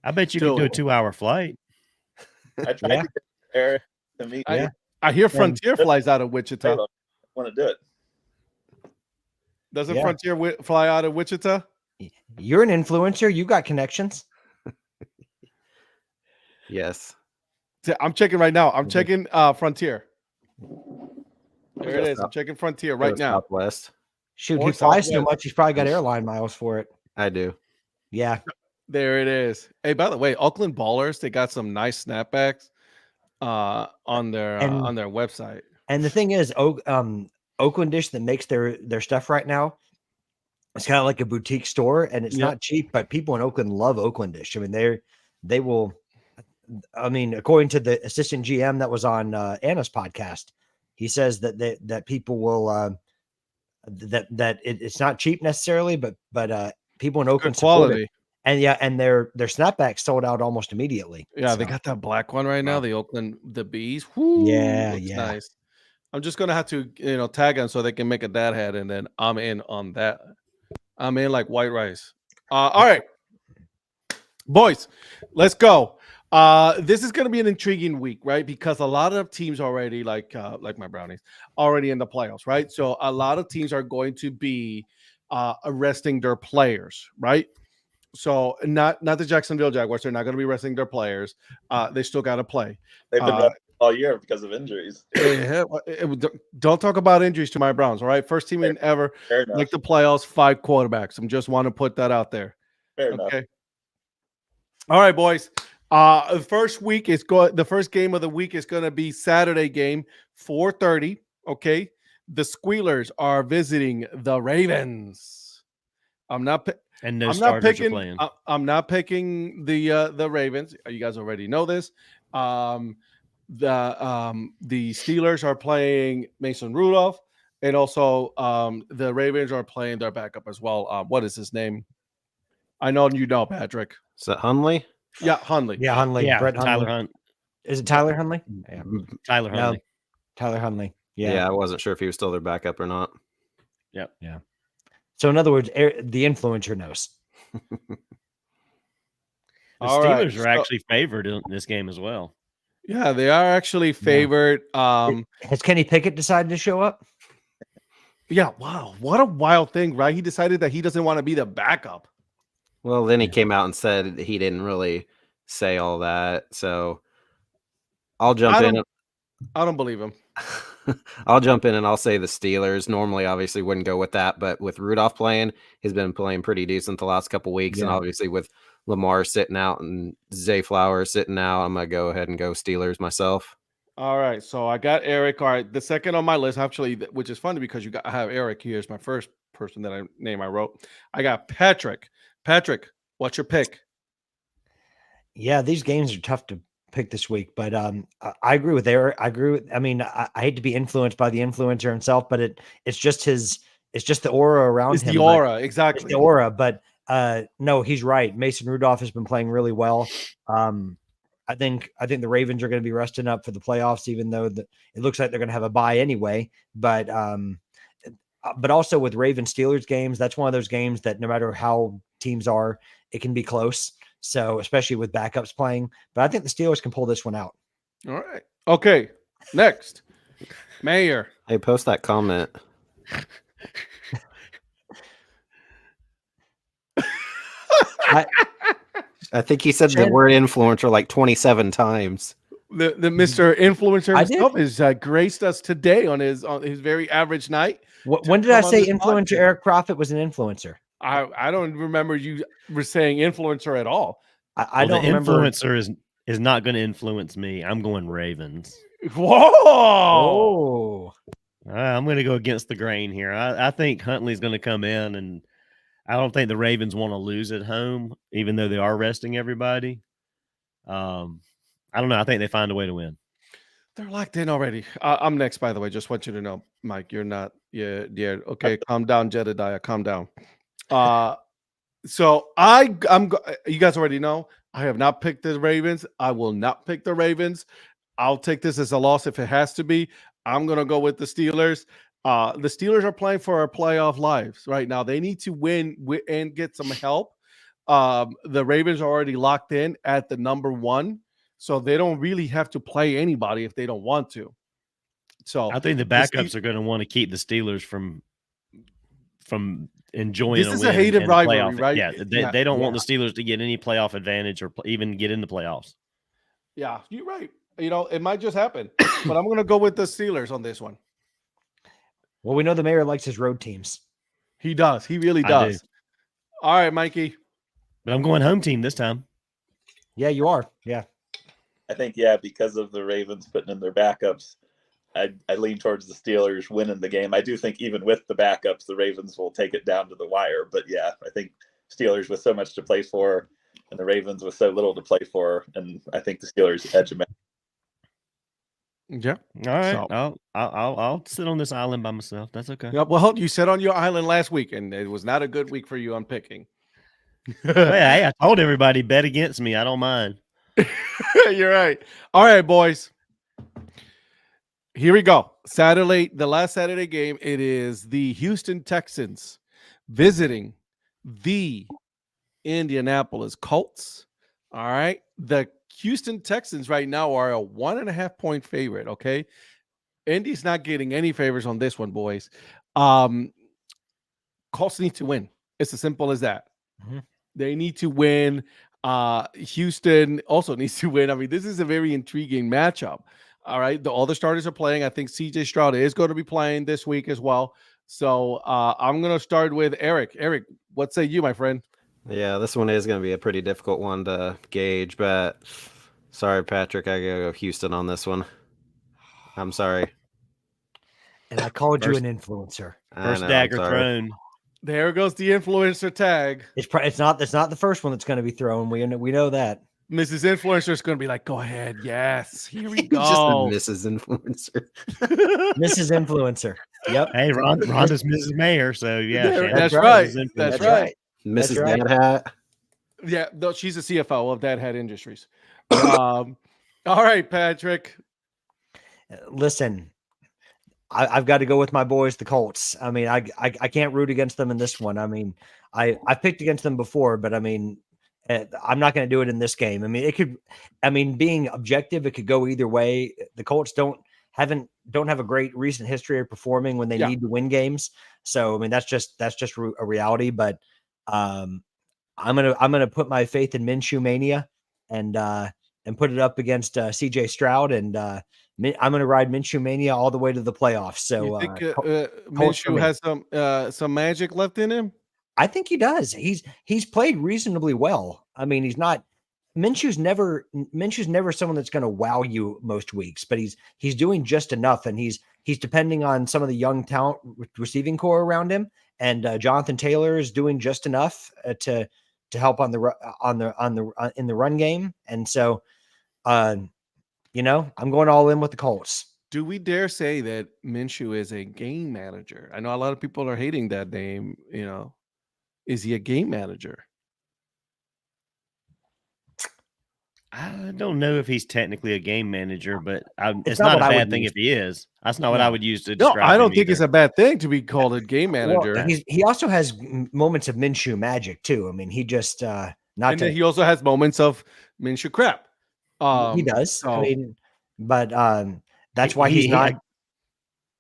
I bet you Do could do a it. 2-hour flight. I tried Yeah. to get Eric to meet I- me. I hear Frontier flies out of Wichita. I want to do it. Doesn't Yeah. Frontier fly out of Wichita? You're an influencer. You got connections. Yes. I'm checking right now. I'm Mhm. checking Frontier. There it is. I'm checking Frontier right now. Southwest. Shoot, Or he flies so Southwest. much, he's probably got airline miles for it. I do. Yeah. There it is. Hey, by the way, Oakland Ballers, they got some nice snapbacks on their website. And the thing is, Oakland Dish that makes their stuff right now, it's kind of like a boutique store, and it's Yep. not cheap, but people in Oakland love Oakland Dish. I mean, they will. I mean, according to the assistant GM that was on Anna's podcast, he says that people will it's not cheap necessarily, but people in Oakland Good support it. quality. And yeah, and their snapbacks sold out almost immediately. Yeah, they So, got that black one right now, Wow. the Oakland, the bees. Whoo, Yeah, looks yeah. nice. I'm just gonna have to, tag them so they can make a dad hat, and then I'm in on that. I'm in like white rice. All right, boys, let's go. This is gonna be an intriguing week, right? Because a lot of teams already, like my Brownies, already in the playoffs, right? So a lot of teams are going to be arresting their players, right? So not the Jacksonville Jaguars. They're not going to be resting their players. They still got to play. They've been resting all year because of injuries. Don't talk about injuries to my Browns. All right, first team in ever Fair enough. make the playoffs, 5 quarterbacks. I just want to put that out there. Fair enough. Okay. All right, boys. The first game of the week is going to be Saturday game, 4:30. Okay, the Squealers are visiting the Ravens. I'm not Starters are playing. I'm not picking the Ravens. You guys already know this. The Steelers are playing Mason Rudolph, and also the Ravens are playing their backup as well. What is his name? I know you know, Patrick. Is that Hunley? Yeah, Hundley. yeah, Hunley, Yeah, Brett Tyler Hundley. Hunt. Is it Tyler Hunley? Yeah. Tyler No. Huntley. Tyler Hunley. Yeah. Yeah. I wasn't sure if he was still their backup or not. So in other words, the influencer knows. The All right, Steelers are so- actually favored in this game as well. Yeah, they are actually favored. Has Kenny Pickett decided to show up? Yeah, wow, what a wild thing, right? He decided that he doesn't want to be the backup. Well, then he came out and said he didn't really say all that. So I'll jump in. I don't believe him. I'll jump in and I'll say the Steelers. Normally, obviously, wouldn't go with that, but with Rudolph playing, he's been playing pretty decent the last couple weeks, and Yeah. obviously with Lamar sitting out and Zay Flowers sitting out, I'm gonna go ahead and go Steelers myself. All right, so I got Eric. All right, the second on my list, actually, which is funny because I have Eric here as my first person I wrote. I got Patrick. Patrick, what's your pick? Yeah, these games are tough to pick this week, but I agree with Eric. I mean, I hate to be influenced by the influencer himself, but it's just the aura around It's him. the but- aura, It's exactly. the aura, but no, he's right. Mason Rudolph has been playing really well. I think the Ravens are going to be resting up for the playoffs, even though it looks like they're going to have a bye anyway. But also with Ravens Steelers games, that's one of those games that no matter how teams are, it can be close. So especially with backups playing, but I think the Steelers can pull this one out. All right. Okay. Next, Mayor. Hey, post that comment. I think he said the Shannon- word influencer like 27 times. The Mr. Influencer I did. himself has graced us today on his very average night. When did I come on say this influencer? podcast. Eric Prophet was an influencer. I don't remember you were saying influencer at all. I Well, don't the remember. influencer is not going to influence me. I'm going Ravens. Whoa! Oh, I'm going to go against the grain here. I think Huntley's going to come in, and I don't think the Ravens want to lose at home, even though they are resting everybody. I don't know. I think they find a way to win. They're locked in already. I'm next, by the way. Just want you to know, Mike, you're not. Yeah. Okay, calm down, Jedediah. Calm down. So you guys already know I have not picked the Ravens. I will not pick the Ravens. I'll take this as a loss if it has to be. I'm going to go with the Steelers. The Steelers are playing for our playoff lives right now. They need to win and get some help. The Ravens are already locked in at the number 1, so they don't really have to play anybody if they don't want to. So I think the backups are going to want to keep the Steelers from enjoying. This is a hated rivalry, right? Yeah, they don't want the Steelers to get any playoff advantage or even get in the playoffs. Yeah, you're right. It might just happen, but I'm going to go with the Steelers on this one. Well, we know the mayor likes his road teams. He does. He really does. All right, Mikey. But I'm going home team this time. Yeah, you are. Yeah. I think, because of the Ravens putting in their backups, I lean towards the Steelers winning the game. I do think even with the backups, the Ravens will take it down to the wire. But I think Steelers with so much to play for and the Ravens with so little to play for. And I think the Steelers edge them out. Yeah. All right. So, I'll sit on this island by myself. That's okay. yeah, well, you sat on your island last week, and it was not a good week for you on picking. Hey, I told everybody bet against me. I don't mind. You're right. All right, boys. Here we go. The last Saturday game, it is the Houston Texans visiting the Indianapolis Colts. All right. The Houston Texans right now are a 1.5-point favorite. Okay. Indy's not getting any favors on this one, boys. Colts need to win. It's as simple as that. Mm-hmm. They need to win. Houston also needs to win. I mean, this is a very intriguing matchup. All right. All the starters are playing. I think CJ Stroud is going to be playing this week as well. So I'm going to start with Eric. Eric, what say you, my friend? Yeah, this one is going to be a pretty difficult one to gauge, but sorry, Patrick, I got to go Houston on this one. I'm sorry. And I called you an influencer. First dagger thrown. There goes the influencer tag. It's not the first one that's going to be thrown. We know that. Mrs. Influencer is going to be like, go ahead. Yes, here we go. Just a Mrs. Influencer. Mrs. Influencer. Yep. Hey, Rhonda's Mrs. Mayor, so yeah. That's right. That's right. Mrs. That's right. Dad Hat. Yeah, no, she's a CFO of Dad Hat Industries. All right, Patrick. Listen, I've got to go with my boys, the Colts. I mean, I can't root against them in this one. I mean, I picked against them before, but I mean, I'm not going to do it in this game. I mean, being objective, it could go either way. The Colts don't have a great recent history of performing when they need to win games. So, I mean, that's just a reality. But I'm gonna put my faith in Minshew Mania and put it up against CJ Stroud, and I'm gonna ride Minshew Mania all the way to the playoffs. So, you think Minshew has some magic left in him? I think he does. He's played reasonably well. I mean, Minshew's never someone that's going to wow you most weeks, but he's doing just enough, and he's depending on some of the young talent receiving core around him, and Jonathan Taylor is doing just enough to help in the run game, and so I'm going all in with the Colts. Do we dare say that Minshew is a game manager? I know a lot of people are hating that name. Is he a game manager? I don't know if he's technically a game manager, but it's not a bad thing if he is. That's not what I would use to describe him. I don't think it's a bad thing to be called a game manager. Well, he also has moments of Minshew magic too. I mean, he just he also has moments of Minshew crap. He does. So. I mean, but that's why he's not.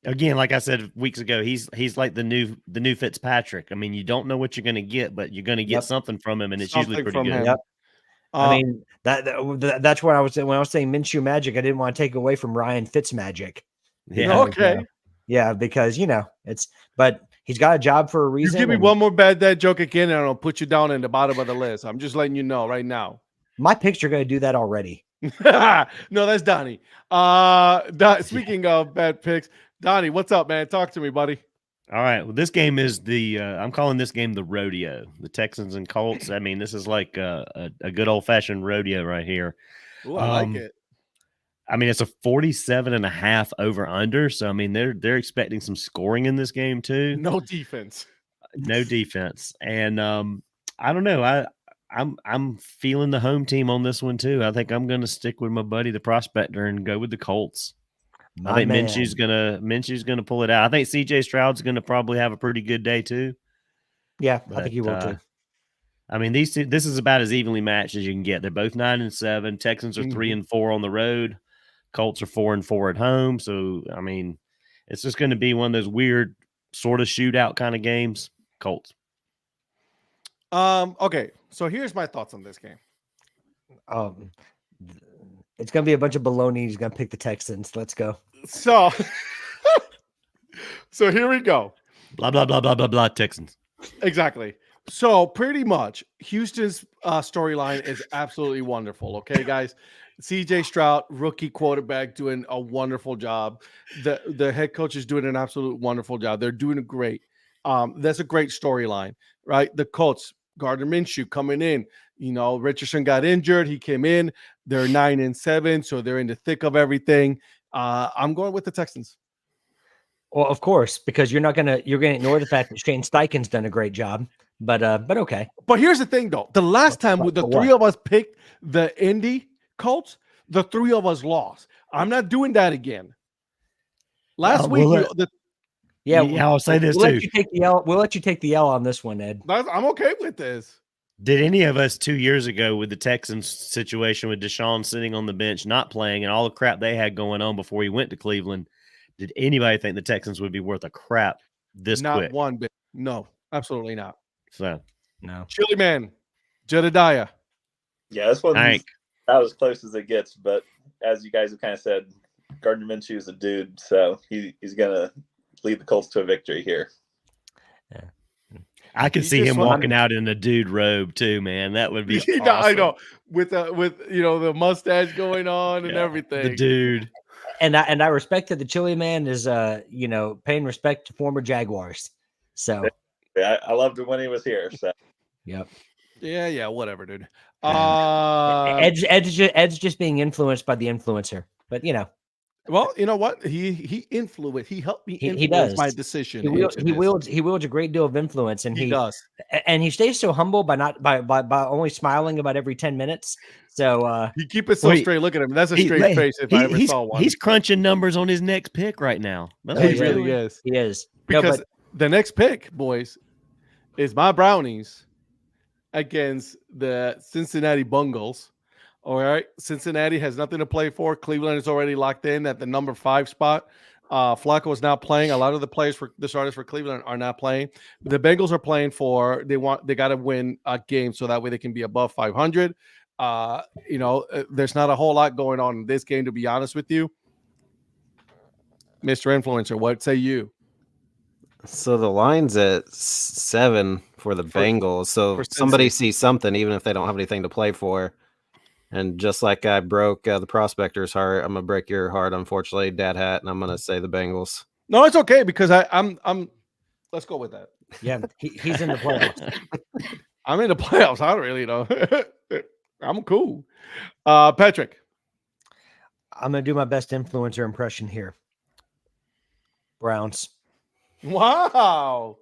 Again, like I said weeks ago, he's like the new Fitzpatrick. I mean, you don't know what you're going to get, but you're going to get something from him, and it's usually pretty good. Yep. I mean, that's what I was saying when I was saying Minshew magic. I didn't want to take away from Ryan Fitz magic. Yeah. Okay. Yeah, because but he's got a job for a reason. You give me one more bad dad joke again, and I'll put you down in the bottom of the list. I'm just letting you know right now. My picks are going to do that already. No, that's Donnie. Speaking of bad picks, Donnie, what's up, man? Talk to me, buddy. All right. Well, this game is I'm calling this game the rodeo, the Texans and Colts. I mean, this is like a good old fashioned rodeo right here. Ooh, I like it. I mean, it's a 47.5 over under. So, I mean, they're expecting some scoring in this game too. No defense. No defense. And I don't know. I'm feeling the home team on this one too. I think I'm going to stick with my buddy, the Prospector, and go with the Colts. I think Minshew's gonna pull it out. I think CJ Stroud's gonna probably have a pretty good day too. Yeah, I think he will too. I mean, these two, this is about as evenly matched as you can get. They're both 9-7. Texans are 3-4 on the road. Colts are 4-4 at home. So I mean, it's just going to be one of those weird sort of shootout kind of games. Colts. Okay, so here's my thoughts on this game. It's gonna be a bunch of baloney. He's gonna pick the Texans. Let's go. So, so here we go. Blah blah blah blah blah blah. Texans. Exactly. So pretty much, Houston's storyline is absolutely wonderful. Okay, guys. CJ Stroud, rookie quarterback, doing a wonderful job. The head coach is doing an absolute wonderful job. They're doing great. That's a great storyline, right? The Colts, Gardner Minshew coming in. You know, Richardson got injured. He came in. They're 9-7, so they're in the thick of everything. I'm going with the Texans. Well, of course, because you're gonna ignore the fact that Shane Steichen's done a great job. But okay. But here's the thing, though. The last time the three of us picked the Indy Colts, the three of us lost. I'm not doing that again. Last week, I'll say this we'll too. Let you take the L. We'll let you take the L on this one, Ed. I'm okay with this. Did any of us 2 years ago with the Texans situation with Deshaun sitting on the bench, not playing, and all the crap they had going on before he went to Cleveland, did anybody think the Texans would be worth a crap this quick? Not one bit. No, absolutely not. So, no. Chili Man, Jedediah. Yeah, this one's about as close as it gets. But as you guys have kind of said, Gardner Minshew is a dude, so he's going to lead the Colts to a victory here. Yeah. I can see him walking out in a dude robe too, man. That would be awesome. I know, with the mustache going on and everything. The dude. And I respect that the Chili Man is paying respect to former Jaguars. So I loved him when he was here. So yep. Yeah, whatever, dude. Ed's just being influenced by the influencer, but well, you know what? He influenced. He helped me influence my decision. He wields a great deal of influence, and he does. And he stays so humble by only smiling about every 10 minutes. So he keep it so straight. Look at him. That's a straight face if I ever saw one. He's crunching numbers on his next pick right now. He really is. He is. Because the next pick, boys, is my Brownies against the Cincinnati Bengals. All right. Cincinnati has nothing to play for. Cleveland is already locked in at the number 5 spot. Flacco is not playing. A lot of the starters for Cleveland are not playing. The Bengals are playing they got to win a game so that way they can be above 500. There's not a whole lot going on in this game, to be honest with you. Mr. Influencer, what say you? So the line's at 7 for the Bengals. So somebody sees something, even if they don't have anything to play for. And just like I broke the Prospector's heart, I'm gonna break your heart, unfortunately, Dad Hat, and I'm gonna say the Bengals. No, it's okay because I'm. Let's go with that. Yeah, he's in the playoffs. I'm in the playoffs. I don't really know. I'm cool. Patrick, I'm gonna do my best influencer impression here. Browns. Wow.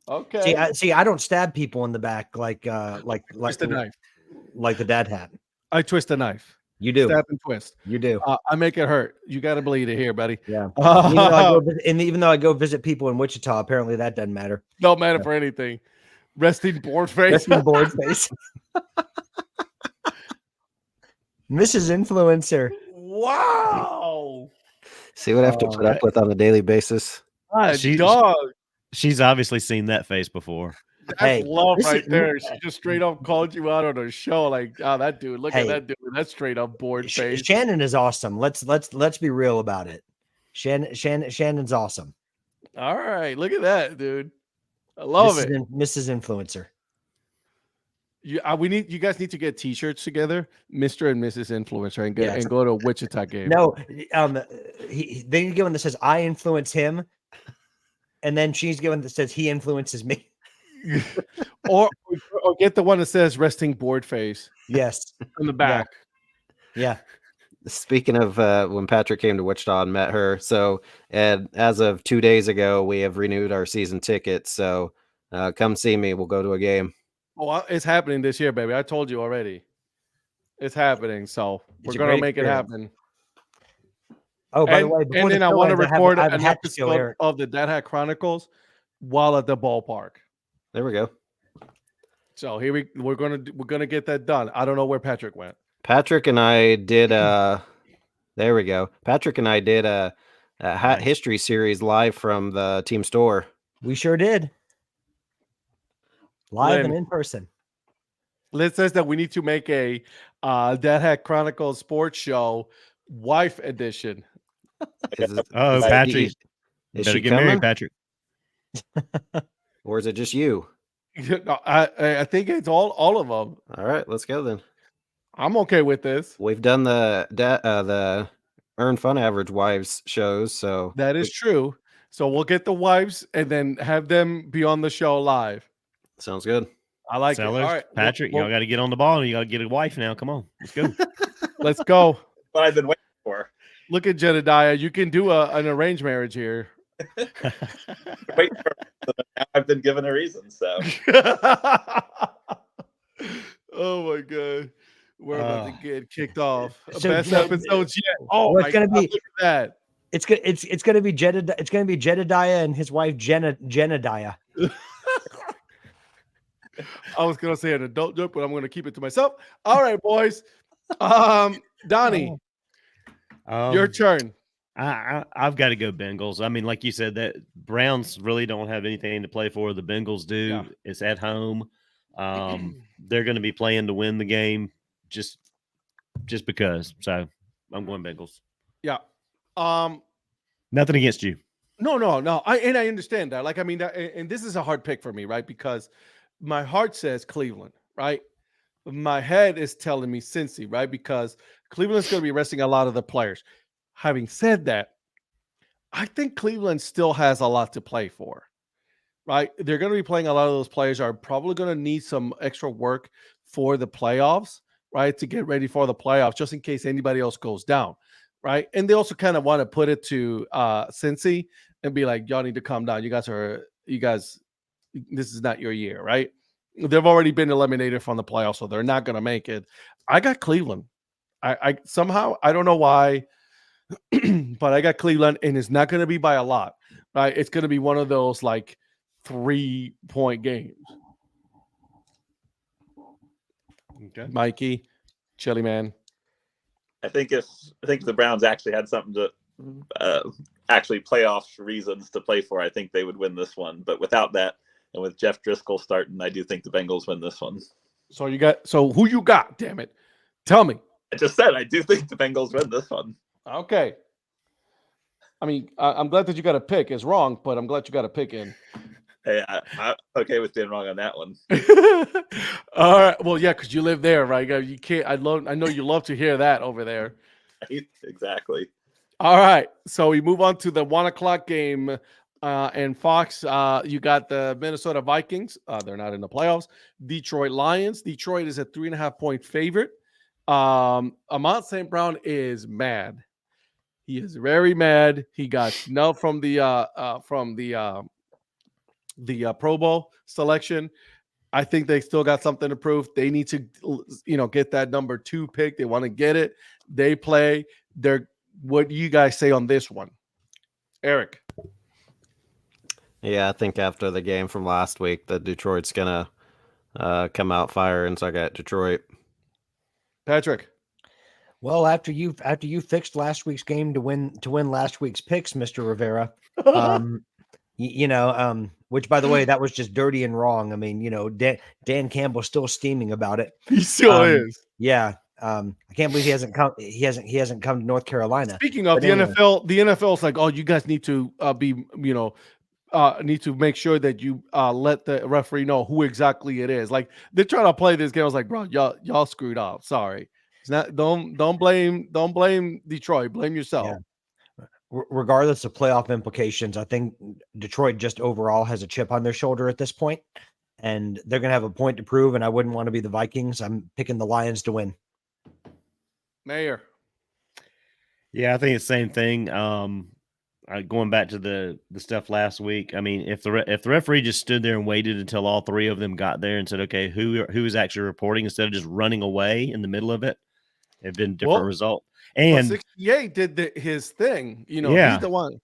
Okay. See, I don't stab people in the back like twist a knife, like the Dad Hat. I twist a knife. You do. Stab and twist. You do. I make it hurt. You got to bleed it here, buddy. Yeah. Even though I go visit people in Wichita, apparently that doesn't matter. Don't matter for anything. Resting board face. Resting board face. Mrs. Influencer. Wow. See what I have to put up with on a daily basis. She's obviously seen that face before. That's love right there. She just straight up called you out on her show. Like, oh, that dude, look at that dude. That's straight up board face. Shannon is awesome. Let's be real about it. Shannon's awesome. All right, look at that, dude. I love it. Mrs. Influencer. You guys need to get T-shirts together, Mr. and Mrs. Influencer, and go to a Wichita game. No, they need to get one that says I influence him, and then she's given that says he influences me. or get the one that says resting board face. Yes, on the back. Yeah. Speaking of when Patrick came to Wichita and met her, so as of 2 days ago, we have renewed our season tickets. So come see me. We'll go to a game. Oh, it's happening this year, baby. I told you already. It's happening, so we're a gonna great make it experience. happen. Oh, by the And way, before the then I show want to ends, record I have a an hat to show episode Eric. of the Dad Hat Chronicles while at the ballpark. There we go. So here we're gonna get that done. I don't know where Patrick went. Patrick and I did there we go. Patrick and I did a hat Nice. history series live from the team store. We sure did. Live and Lynn. in person. Liz says that we need to make a Dad Hat Chronicles sports show wife edition. Is it, Oh, is Patrick. Is Better she get coming? married, Patrick. Or is it just you? No, I think it's all of them. All right, let's go then. I'm okay with this. We've done the Earn Fun Average Wives shows, so That is true. So we'll get the wives and then have them be on the show live. sounds good. I like Sellers, it. All right, Patrick, well, y'all got to get on the ball. You got to get a wife now. Come on, let's go. let's go. What I've been waiting for. Look at Jedediah. You can do an arranged marriage here. Wait for now I've been given a reason. So Oh my god. We're about to get kicked off. So Best Jed- episodes yet. Oh, Well, my it's gonna God, be- look at that. It's gonna be Jedediah and his wife Jenediah. I was gonna say an adult joke, but I'm gonna keep it to myself. All right, boys. Donnie, your turn. I've got to go Bengals. I mean, like you said, that Browns really don't have anything to play for. The Bengals do. Yeah. It's at home. They're going to be playing to win the game just because. So I'm going Bengals. Yeah. Nothing against you. No. I understand that. Like, I mean, that, and this is a hard pick for me, right? Because my heart says Cleveland, right? My head is telling me Cincy, right? Because Cleveland's going to be resting a lot of the players. Having said that, I think Cleveland still has a lot to play for, right? They're going to be playing a lot of those players are probably going to need some extra work for the playoffs, right? To get ready for the playoffs, just in case anybody else goes down, right? And they also kind of want to put it to Cincy and be like, y'all need to calm down. You guys, this is not your year, right? They've already been eliminated from the playoffs, so they're not going to make it. I got Cleveland. I somehow, I don't know why, but I got Cleveland, and it's not going to be by a lot, right? It's going to be one of those like 3-point games. Okay. Mikey, Chili Man. I think the Browns actually had something to actually playoff reasons to play for, I think they would win this one. But without that, and with Jeff Driscoll starting, I do think the Bengals win this one. So who you got? Damn it, tell me. I just said I do think the Bengals win this one. Okay. I mean, I'm glad that you got a pick. It's wrong, but I'm glad you got a pick in. Hey, I'm okay with being wrong on that one. All right. Well, yeah, because you live there, right? You can't. I know you love to hear that over there. Right? Exactly. All right. So we move on to the 1:00 game. And Fox, you got the Minnesota Vikings. They're not in the playoffs. Detroit Lions. Detroit is a 3.5-point favorite. Amon St. Brown is mad. He is very mad. He got snubbed from the Pro Bowl selection. I think they still got something to prove. They need to, get that number 2 pick. They want to get it. They play. What do you guys say on this one, Eric? Yeah, I think after the game from last week, that Detroit's gonna come out firing. So I got Detroit. Patrick. Well, after you fixed last week's game to win last week's picks, Mr. Rivera, which by the way, that was just dirty and wrong. I mean, Dan Campbell's still steaming about it. He still is. Yeah. I can't believe he hasn't come to North Carolina. Speaking of the NFL, the NFL is like, oh, you guys need to need to make sure that you let the referee know who exactly it is. Like they're trying to play this game. I was like, bro, y'all screwed up. Sorry. It's not. Don't blame Detroit. Blame yourself. Yeah. Regardless of playoff implications, I think Detroit just overall has a chip on their shoulder at this point, and they're gonna have a point to prove. And I wouldn't want to be the Vikings. I'm picking the Lions to win. Mayor. Yeah, I think it's the same thing. going back to the stuff last week. I mean, if the referee just stood there and waited until all three of them got there and said, okay, who is actually reporting, instead of just running away in the middle of it, it'd been a different result. But And 68 did his thing. He's the one.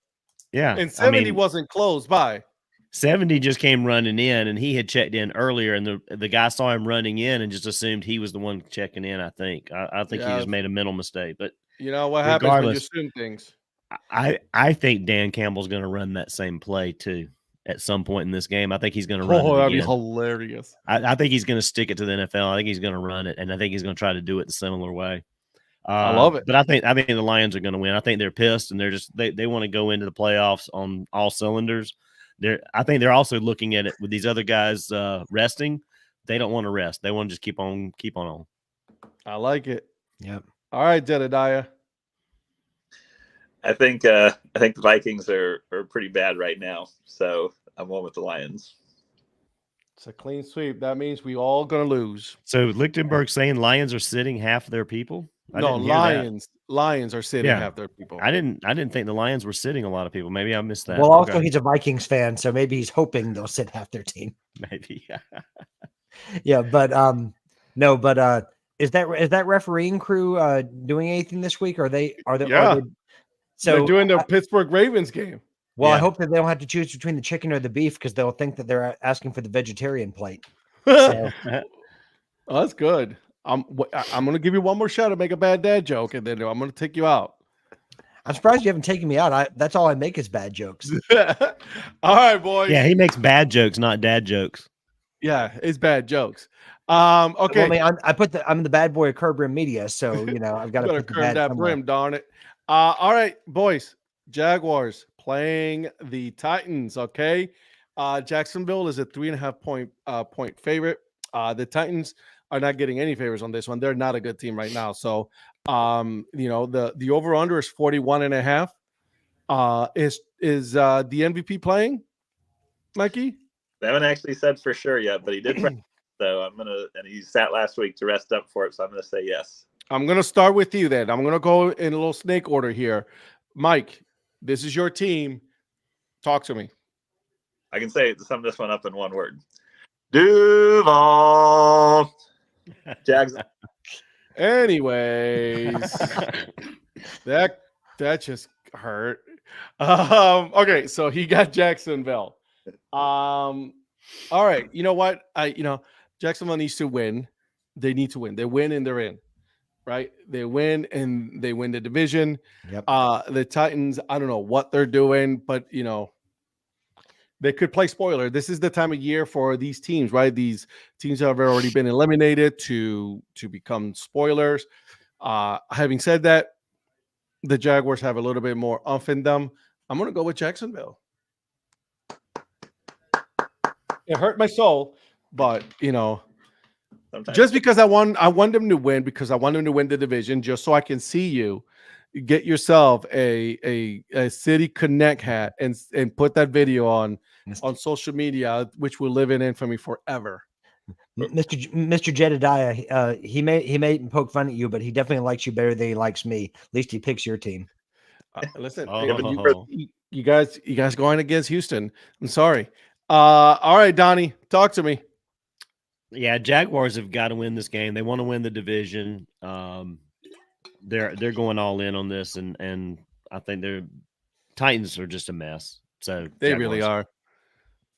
Yeah. And 70 wasn't close by. 70 just came running in, and he had checked in earlier, and the guy saw him running in and just assumed he was the one checking in. I think he just made a mental mistake. But you know what happens when you assume things. I think Dan Campbell's going to run that same play too at some point in this game. I think he's going to run it that'd again. be hilarious. I think he's going to stick it to the NFL. I think he's going to run it, and I think he's going to try to do it the similar way. I love it. But I think the Lions are going to win. I think they're pissed, and they want to go into the playoffs on all cylinders. I think they're also looking at it with these other guys resting. They don't want to rest. They want to just keep on. I like it. Yep. All right, Jedediah. I think the Vikings are pretty bad right now, so I'm going with the Lions. It's a clean sweep. That means we all gonna lose. So Lichtenberg saying Lions are sitting half their people. Lions are sitting half their people. I didn't think the Lions were sitting a lot of people. Maybe I missed that. Well, also he's a Vikings fan, so maybe he's hoping they'll sit half their team. Maybe. Yeah, but no, but is that refereeing crew doing anything this week? Are they so they're doing the Pittsburgh Ravens game. Well, I hope that they don't have to choose between the chicken or the beef, because they'll think that they're asking for the vegetarian plate. So. Oh, that's good. I'm going to give you one more shot to make a bad dad joke, and then I'm going to take you out. I'm surprised you haven't taken me out. That's all I make is bad jokes. All right, boys. Yeah, he makes bad jokes, not dad jokes. Yeah, it's bad jokes. Okay. Well, I mean, I'm the bad boy of Curb Rim Media, so I've got to put curb that brim, darn it. All right, boys. Jaguars playing the Titans. Okay. Jacksonville is a 3.5 point favorite. The Titans are not getting any favors on this one. They're not a good team right now. So, the over under is 41.5. Is the MVP playing, Mikey? They haven't actually said for sure yet, but he did. So and he sat last week to rest up for it. So I'm going to say yes. I'm going to start with you then. I'm going to go in a little snake order here. Mike, this is your team. Talk to me. I can sum this one up in one word. Duval. Jags. Anyways, that just hurt. Okay, so he got Jacksonville. All right. You know what? Jacksonville needs to win. They need to win. They win and they're in. Right? They win and they win the division. Yep. The Titans, I don't know what they're doing, but they could play spoiler. This is the time of year for these teams, right? These teams have already been eliminated to become spoilers. Having said that, the Jaguars have a little bit more oomph in them. I'm going to go with Jacksonville. It hurt my soul, but sometimes. Just because I want them to win, because I want them to win the division, just so I can see you get yourself a City Connect hat and put that video on social media, which will live in infamy forever. Mr. Jedediah, he may poke fun at you, but he definitely likes you better than he likes me. At least he picks your team. Listen, you guys going against Houston. I'm sorry. All right, Donnie, talk to me. Yeah, Jaguars have got to win this game. They want to win the division. They're going all in on this, and I think their Titans are just a mess. So they really are.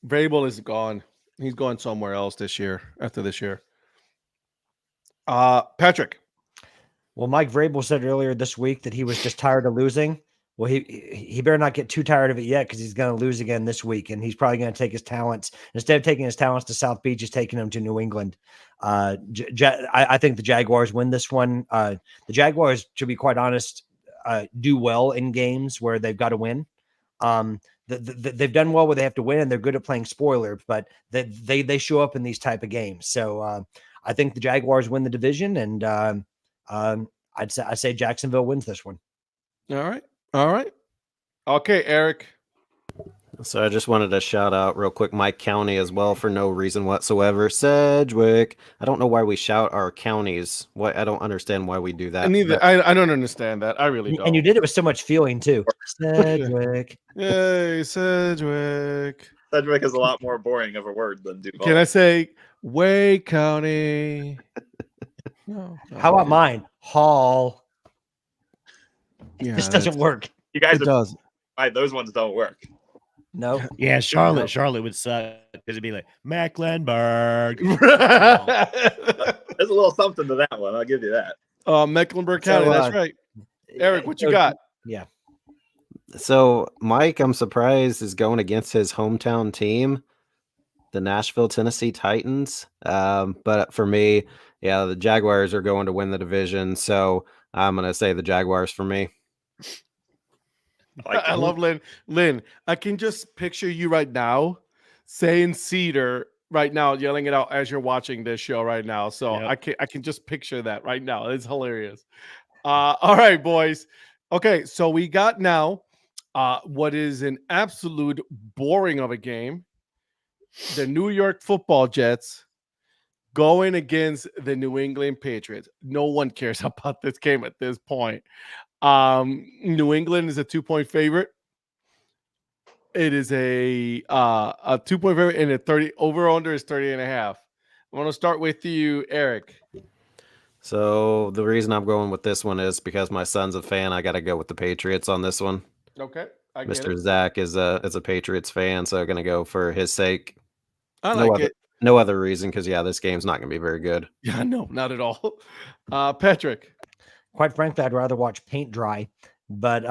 Vrabel is gone. He's going somewhere else after this year. Patrick. Well, Mike Vrabel said earlier this week that he was just tired of losing. Well, he better not get too tired of it yet, because he's going to lose again this week, and he's probably going to take his talents. Instead of taking his talents to South Beach, he's taking them to New England. I think the Jaguars win this one. The Jaguars, to be quite honest, do well in games where they've got to win. They've done well where they have to win, and they're good at playing spoiler, but they show up in these type of games. So I think the Jaguars win the division, and I'd say Jacksonville wins this one. All right. Okay, Eric. So I just wanted to shout out real quick Mike County as well for no reason whatsoever. Sedgwick. I don't know why we shout our counties. What I don't understand why we do that. And neither but- I don't understand that. I really don't. And you did it with so much feeling too. Sedgwick. Yay, Sedgwick. Sedgwick is a lot more boring of a word than Duval. Can I say Wake County? No. How about mine? Hall. Yeah, This doesn't work. You guys It are does. right. Those ones don't work. No. Yeah, Charlotte would suck because it'd be like Mecklenburg. There's a little something to that one. I'll give you that. Mecklenburg So, County. That's right. Eric, what you got? Yeah. So Mike, I'm surprised, is going against his hometown team, the Nashville, Tennessee Titans. But for me, yeah, the Jaguars are going to win the division. So I'm going to say the Jaguars for me. Like I love Lynn. Lynn, I can just picture you right now saying Cedar right now, yelling it out as you're watching this show right now. So Yep. I can just picture that right now. It's hilarious. All right, boys. Okay, so we got now what is an absolute boring of a game. The New York Football Jets going against the New England Patriots. No one cares about this game at this point. New England is a 2-point favorite. It is a 2-point favorite, and a 30 over under is 30.5. I want to start with you, Eric. So the reason I'm going with this one is because my son's a fan. I got to go with the Patriots on this one. Okay, I get Mr. it. Zach is a Patriots fan, so I'm going to go for his sake. I like it. No other reason, because this game's not going to be very good. Yeah, no, not at all. Patrick. Quite frankly, I'd rather watch paint dry, but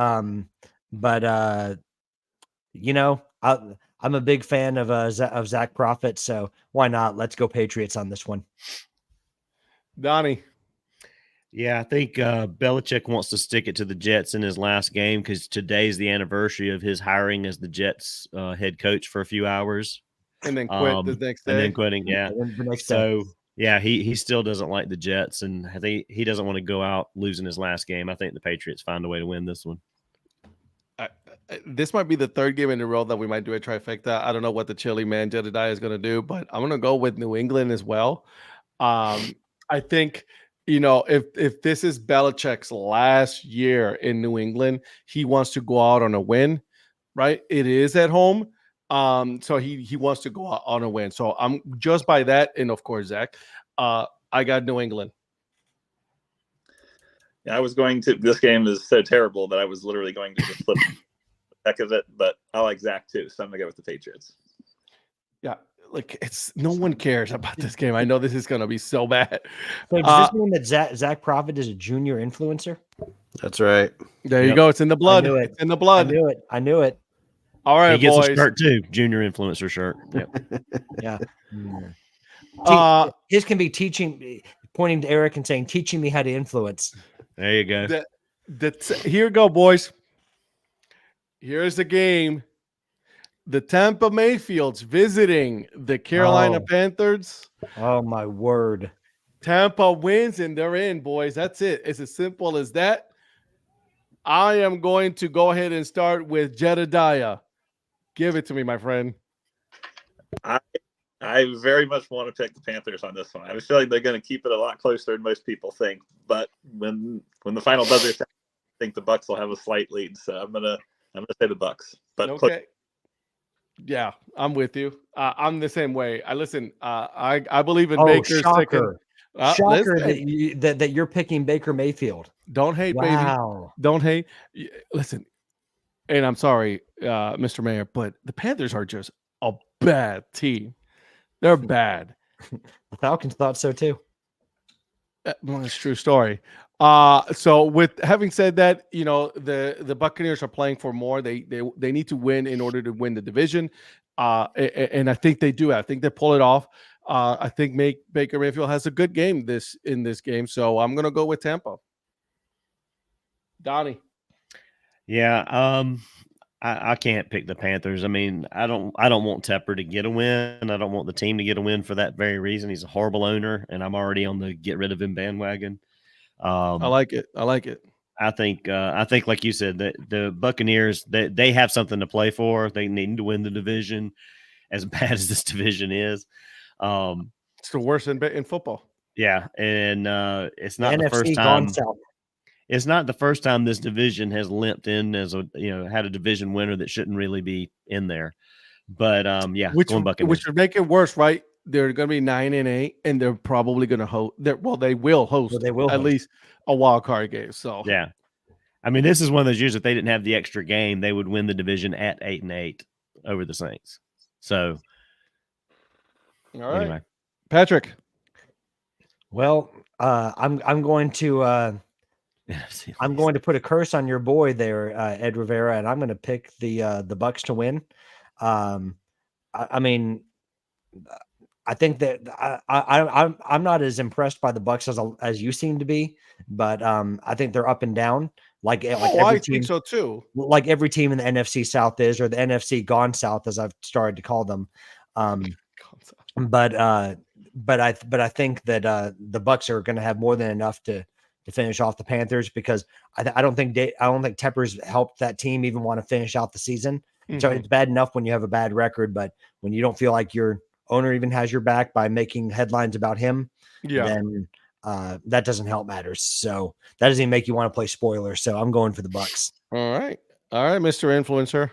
you know, I'm a big fan of Zach Prophet, so why not? Let's go Patriots on this one. Donnie. Yeah, I think Belichick wants to stick it to the Jets in his last game because today's the anniversary of his hiring as the Jets head coach for a few hours. And then quit the next day. And then quitting, yeah. The next day. So, yeah, he still doesn't like the Jets, and I think he doesn't want to go out losing his last game. I think the Patriots find a way to win this one. This might be the third game in a row that we might do a trifecta. I don't know what the chili man Jedediah is going to do, but I'm going to go with New England as well. I think, if this is Belichick's last year in New England, he wants to go out on a win, right? It is at home. So he wants to go out on a win. So I'm just by that, and of course, Zach, I got New England. Yeah, I was going to. This game is so terrible that I was literally going to just flip the heck of it. But I like Zach too, so I'm gonna go with the Patriots. Yeah, like it's no one cares about this game. I know this is gonna be so bad. So does this mean that Zach Prophet is a junior influencer? That's right. There you go. It's in the blood. knew it. It's in the blood. I knew it. All right, He gets boys. a shirt too, junior influencer shirt. Yep. Yeah. His can be pointing to Eric and saying, teaching me how to influence. There you go. Here you go, boys. Here's the game. The Tampa Mayfields visiting the Carolina Panthers. Oh, my word. Tampa wins and they're in, boys. That's it. It's as simple as that. I am going to go ahead and start with Jedediah. Give it to me, my friend. I very much want to pick the Panthers on this one. I feel like they're going to keep it a lot closer than most people think. But when the final buzzer, I think the Bucks will have a slight lead. So I'm gonna say the Bucks. But okay. Yeah, I'm with you. I'm the same way. I believe in Baker's second. Shocker that you're picking Baker Mayfield. Don't hate, wow. Baby. Don't hate. Listen, and I'm sorry, Mr. Mayor, but the Panthers are just a bad team. They're bad. The Falcons thought so too. Well, it's a true story. So with having said that, the Buccaneers are playing for more. They need to win in order to win the division. And I think they do. I think they pull it off. I think Baker Mayfield has a good game in this game. So I'm gonna go with Tampa. Donnie. Yeah, I can't pick the Panthers. I mean, I don't want Tepper to get a win. I don't want the team to get a win for that very reason. He's a horrible owner, and I'm already on the get rid of him bandwagon. I like it. I think like you said, that the Buccaneers, they have something to play for. They need to win the division, as bad as this division is. It's the worst in football. Yeah, and it's not the NFC first gone time. south. It's not the first time this division has limped in as had a division winner that shouldn't really be in there. But yeah, going Buccaneers. Which would make it worse, right? They're going to be 9-8, and they're probably going to host. They will host. Well, they will at host. least a wild card game. So yeah, I mean, this is one of those years if they didn't have the extra game, they would win the division at 8-8 over the Saints. So, all right, anyway. Patrick. Well, I'm going to put a curse on your boy there, Ed Rivera, and I'm going to pick the Bucs to win. I mean, I think that I'm not as impressed by the Bucs as you seem to be, but I think they're up and down. Like every I team, think so too. Like every team in the NFC South is, or the NFC gone south, as I've started to call them. But I think that the Bucs are going to have more than enough to finish off the Panthers, because I don't think Tepper's helped that team even want to finish out the season. Mm-hmm. So it's bad enough when you have a bad record, but when you don't feel like your owner even has your back by making headlines about him, then that doesn't help matters. So that doesn't even make you want to play spoiler. So I'm going for the Bucs. All right, Mr. Influencer.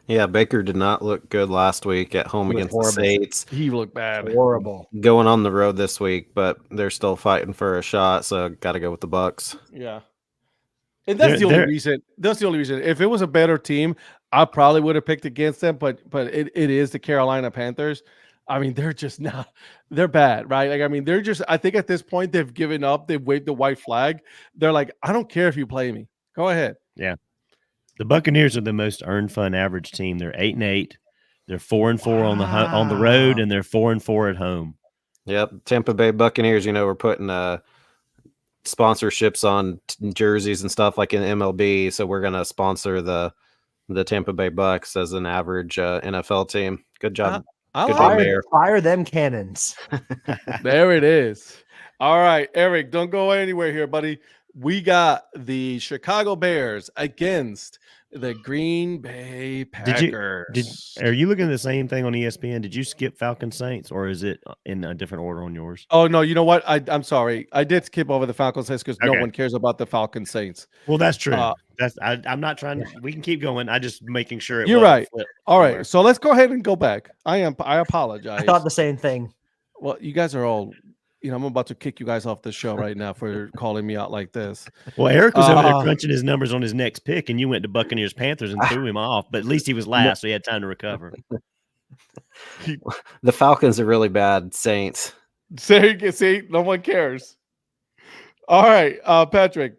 Yeah, Baker did not look good last week at home against the Saints. He looked bad. Horrible. Going on the road this week, but they're still fighting for a shot, so got to go with the Bucs. Yeah. And that's the only reason. That's the only reason. If it was a better team, I probably would have picked against them, but it is the Carolina Panthers. I mean, they're just not – they're bad, right? Like, I mean, they're just – I think at this point they've given up. They've waved the white flag. They're like, I don't care if you play me. Go ahead. Yeah. The Buccaneers are the most earned fun average team. They're 8-8. They're 4-4 on the road, and they're 4-4 at home. Yep, Tampa Bay Buccaneers. We're putting sponsorships on jerseys and stuff like in MLB, so we're gonna sponsor the Tampa Bay Bucs as an average NFL team. Good job. Good job, Mayor. Fire them cannons. There it is. All right, Eric, don't go anywhere here, buddy. We got the Chicago Bears against the Green Bay Packers. Are you looking at the same thing on ESPN? Did you skip Falcons Saints, or is it in a different order on yours? Oh, no. You know what? I'm sorry. I did skip over the Falcons Saints because no one cares about the Falcons Saints. Well, that's true. I'm not trying to – we can keep going. I'm just making sure you're right. All right. So let's go ahead and go back. I apologize. I thought the same thing. Well, you guys are all – I'm about to kick you guys off the show right now for calling me out like this. Well, Eric was over there crunching his numbers on his next pick, and you went to Buccaneers Panthers and threw him off. But at least he was last, so he had time to recover. The Falcons are really bad. Saints. See, no one cares. All right, Patrick.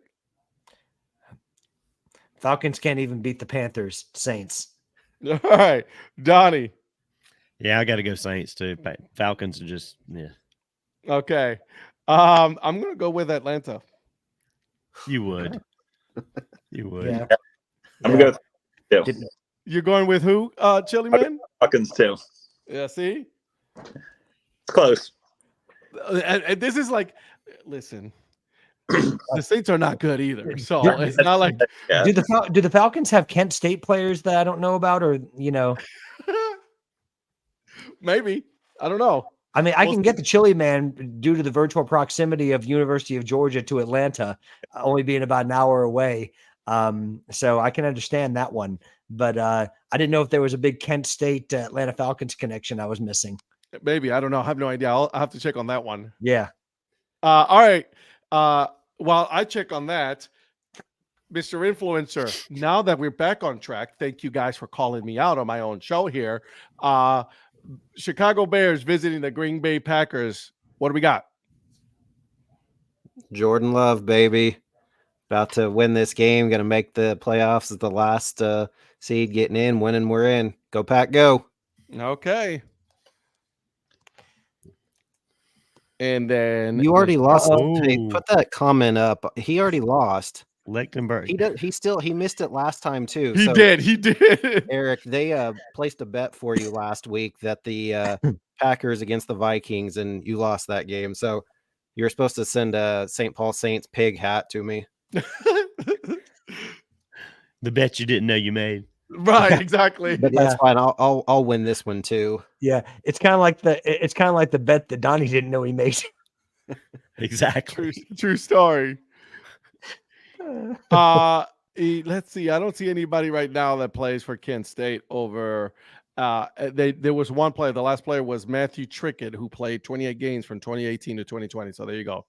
Falcons can't even beat the Panthers. Saints. All right, Donnie. Yeah, I got to go Saints too. Falcons are just Okay. I'm going to go with Atlanta. You would. You would. Yeah. I'm going to go. You're going with who, Chili Man? Falcons too. Yeah, see? It's close. And this is like, listen, the Saints are not good either. So it's not like. Yeah. Do the Falcons have Kent State players that I don't know about, or Maybe. I don't know. I mean, I can get the Chili Man due to the virtual proximity of University of Georgia to Atlanta, only being about an hour away. So I can understand that one. But I didn't know if there was a big Kent State Atlanta Falcons connection I was missing. Maybe. I don't know. I have no idea. I'll have to check on that one. Yeah. All right. While I check on that, Mr. Influencer, now that we're back on track, thank you guys for calling me out on my own show here. Chicago Bears visiting the Green Bay Packers. What do we got? Jordan Love, baby. About to win this game. Going to make the playoffs as the last seed, getting in, winning, we're in. Go Pack, go. Okay. And then you already lost. Hey, put that comment up. He already lost. Lechtenberg. He missed it last time too. He did. Eric, they placed a bet for you last week that the Packers against the Vikings, and you lost that game. So You're supposed to send a St. Paul Saints pig hat to me. The bet you didn't know you made. Right, exactly. But that's fine. I'll win this one too. Yeah, it's kind of like the bet that Donnie didn't know he made. Exactly. True story. Let's see. I don't see anybody right now that plays for Kent State over. There was one player. The last player was Matthew Trickett, who played 28 games from 2018 to 2020. So there you go.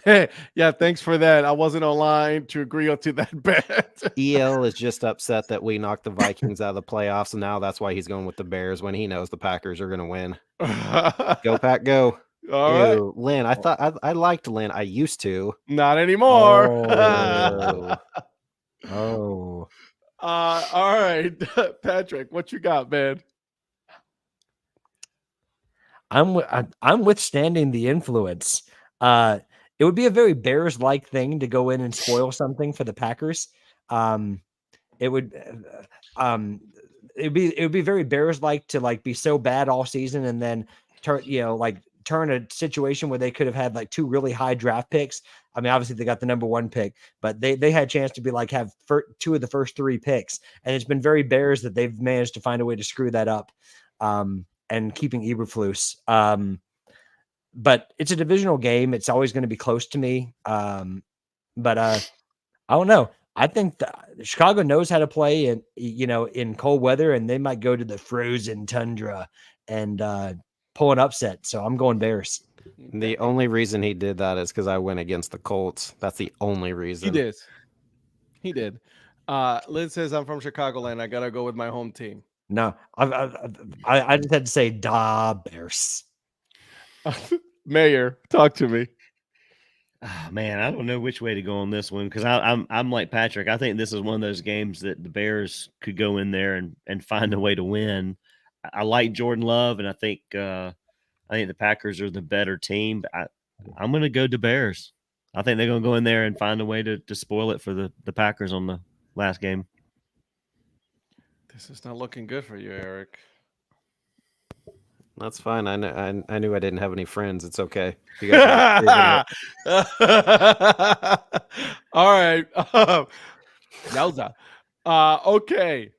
Hey, yeah, thanks for that. I wasn't online to agree to that bet. EL is just upset that we knocked the Vikings out of the playoffs, and now that's why he's going with the Bears when he knows the Packers are going to win. Go Pack, go! All right, Lynn. I thought I liked Lynn. I used to. not anymore. Oh. All right, Patrick, what you got, man? I'm withstanding the influence. It would be a very Bears-like thing to go in and spoil something for the Packers. It would be very Bears-like to like be so bad all season and then turn a situation where they could have had like 2 really high draft picks. I mean, obviously they got the number 1 pick, but they had a chance to be like have 2 of the first 3 picks, and it's been very Bears that they've managed to find a way to screw that up. And keeping Eberflus. But it's a divisional game. It's always going to be close to me. But I don't know. I think Chicago knows how to play in cold weather, and they might go to the frozen tundra and pull an upset. So I'm going Bears. The only reason he did that is because I went against the Colts. That's the only reason. He did. Liz says I'm from Chicagoland. I gotta go with my home team. No, I just had to say da Bears. Mayor, talk to me. Oh, man, I don't know which way to go on this one because I'm like Patrick. I think this is one of those games that the Bears could go in there and find a way to win. I like Jordan Love, and I think the Packers are the better team. But I'm going to go to Bears. I think they're going to go in there and find a way to spoil it for the Packers on the last game. This is not looking good for you, Eric. That's fine. I knew I didn't have any friends. It's okay. You guys all right. Yowza. Okay.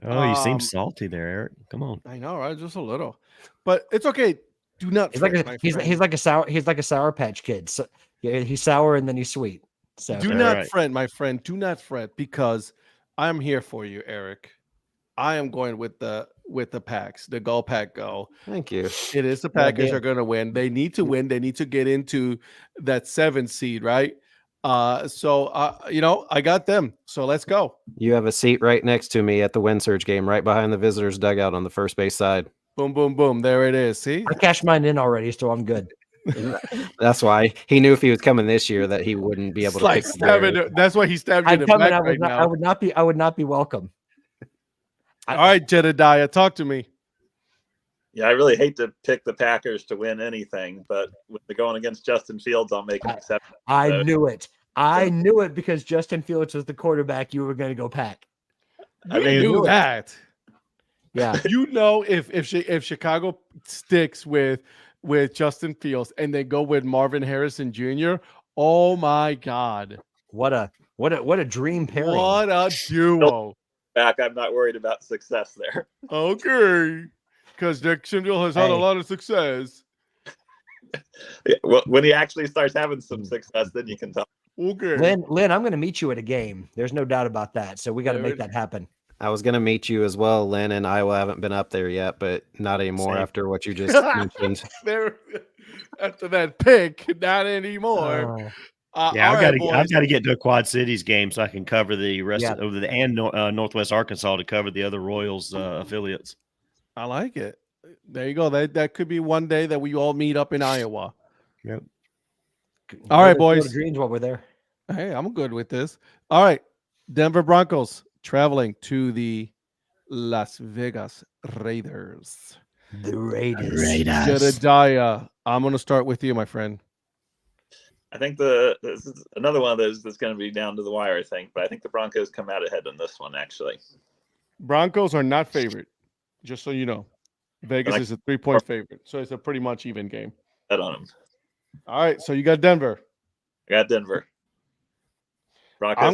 Oh, you seem salty there, Eric. Come on. I know, right? Just a little, but it's okay. Do not. He's like a sour patch kid. So yeah, he's sour and then he's sweet. So do not fret, my friend. Do not fret because I'm here for you, Eric. I am going with the Packs. The Go Pack Go. Thank you. It is the Packers are going to win. They need to win. They need to get into that 7th seed, right? So I got them. So let's go. You have a seat right next to me at the Wind Surge game, right behind the visitors' dugout on the first base side. Boom, boom, boom. There it is. See, I cashed mine in already, so I'm good. That's why he knew if he was coming this year that he wouldn't be able to. Like that's why he stabbed you in the back right now. I would not be welcome. All right, Jedediah, talk to me. Yeah, I really hate to pick the Packers to win anything, but with the going against Justin Fields, I'll make an exception. I knew it. I knew it because Justin Fields was the quarterback. You were going to go Pack. I knew that. Yeah. If Chicago sticks with Justin Fields and they go with Marvin Harrison Jr., oh my God. What a dream pairing. What a duo. Back, I'm not worried about success there. Okay. Because Jacksonville has had a lot of success. Yeah, well, when he actually starts having some success, then you can tell. Okay. Lynn, I'm going to meet you at a game. There's no doubt about that. So we got to make that happen. I was going to meet you as well, Lynn, and Iowa haven't been up there yet, but not anymore after what you just mentioned. After that pick, not anymore. I've got to get to a Quad Cities game so I can cover the rest of Northwest Arkansas to cover the other Royals affiliates. I like it. There you go. That could be one day that we all meet up in Iowa. Yep. All right, boys. Dreams while we're there. Hey, I'm good with this. All right, Denver Broncos traveling to the Las Vegas Raiders. The Raiders. Jedediah, I'm going to start with you, my friend. I think this is another one of those that's going to be down to the wire, I think. But I think the Broncos come out ahead in this one, actually. Broncos are not favored, just so you know. Vegas is a 3-point favorite, so it's a pretty much even game. Bet on them. All right, so you got Denver. I got Denver. Broncos.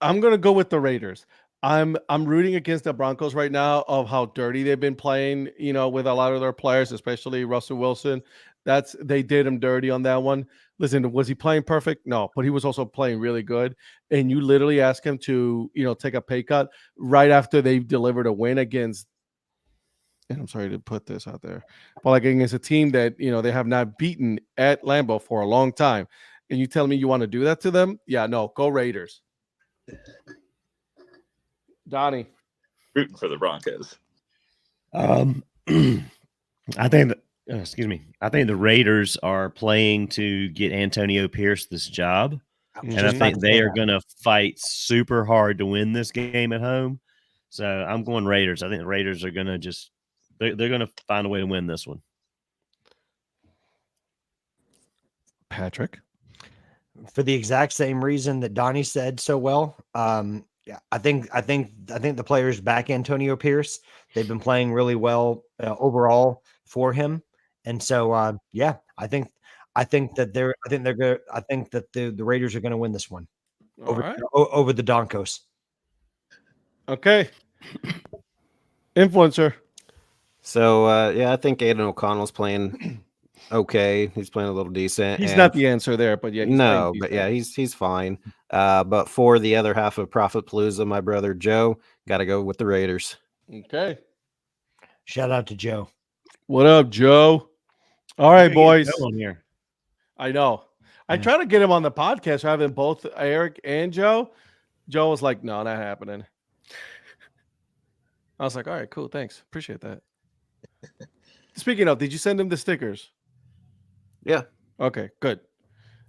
I'm gonna go with the Raiders. I'm rooting against the Broncos right now of how dirty they've been playing, with a lot of their players, especially Russell Wilson. They did him dirty on that one. Listen, was he playing perfect? No, but he was also playing really good. And you literally ask him to, take a pay cut right after they've delivered a win against, and I'm sorry to put this out there, but like against a team that, they have not beaten at Lambeau for a long time. And you tell me you want to do that to them? Yeah, no, go Raiders. Donnie. Rooting for the Broncos. I think the Raiders are playing to get Antonio Pierce this job. And I think they are going to fight super hard to win this game at home. So I'm going Raiders. I think the Raiders are going to they're going to find a way to win this one. Patrick. For the exact same reason that Donnie said so well. Yeah, I think the players back Antonio Pierce. They've been playing really well overall for him, and so I think that the Raiders are going to win this one over the Broncos. Okay, influencer. So I think Aiden O'Connell's playing okay. He's playing a little decent. He's not the answer there, but yeah, he's fine. But for the other half of Prophet Palooza, my brother Joe, got to go with the Raiders. Okay. Shout out to Joe. What up, Joe? All right, boys. Here. I know. I try to get him on the podcast, having both Eric and Joe. Joe was like, "No, not happening." I was like, "All right, cool, thanks, appreciate that." Speaking of, did you send him the stickers? Yeah. Okay, good.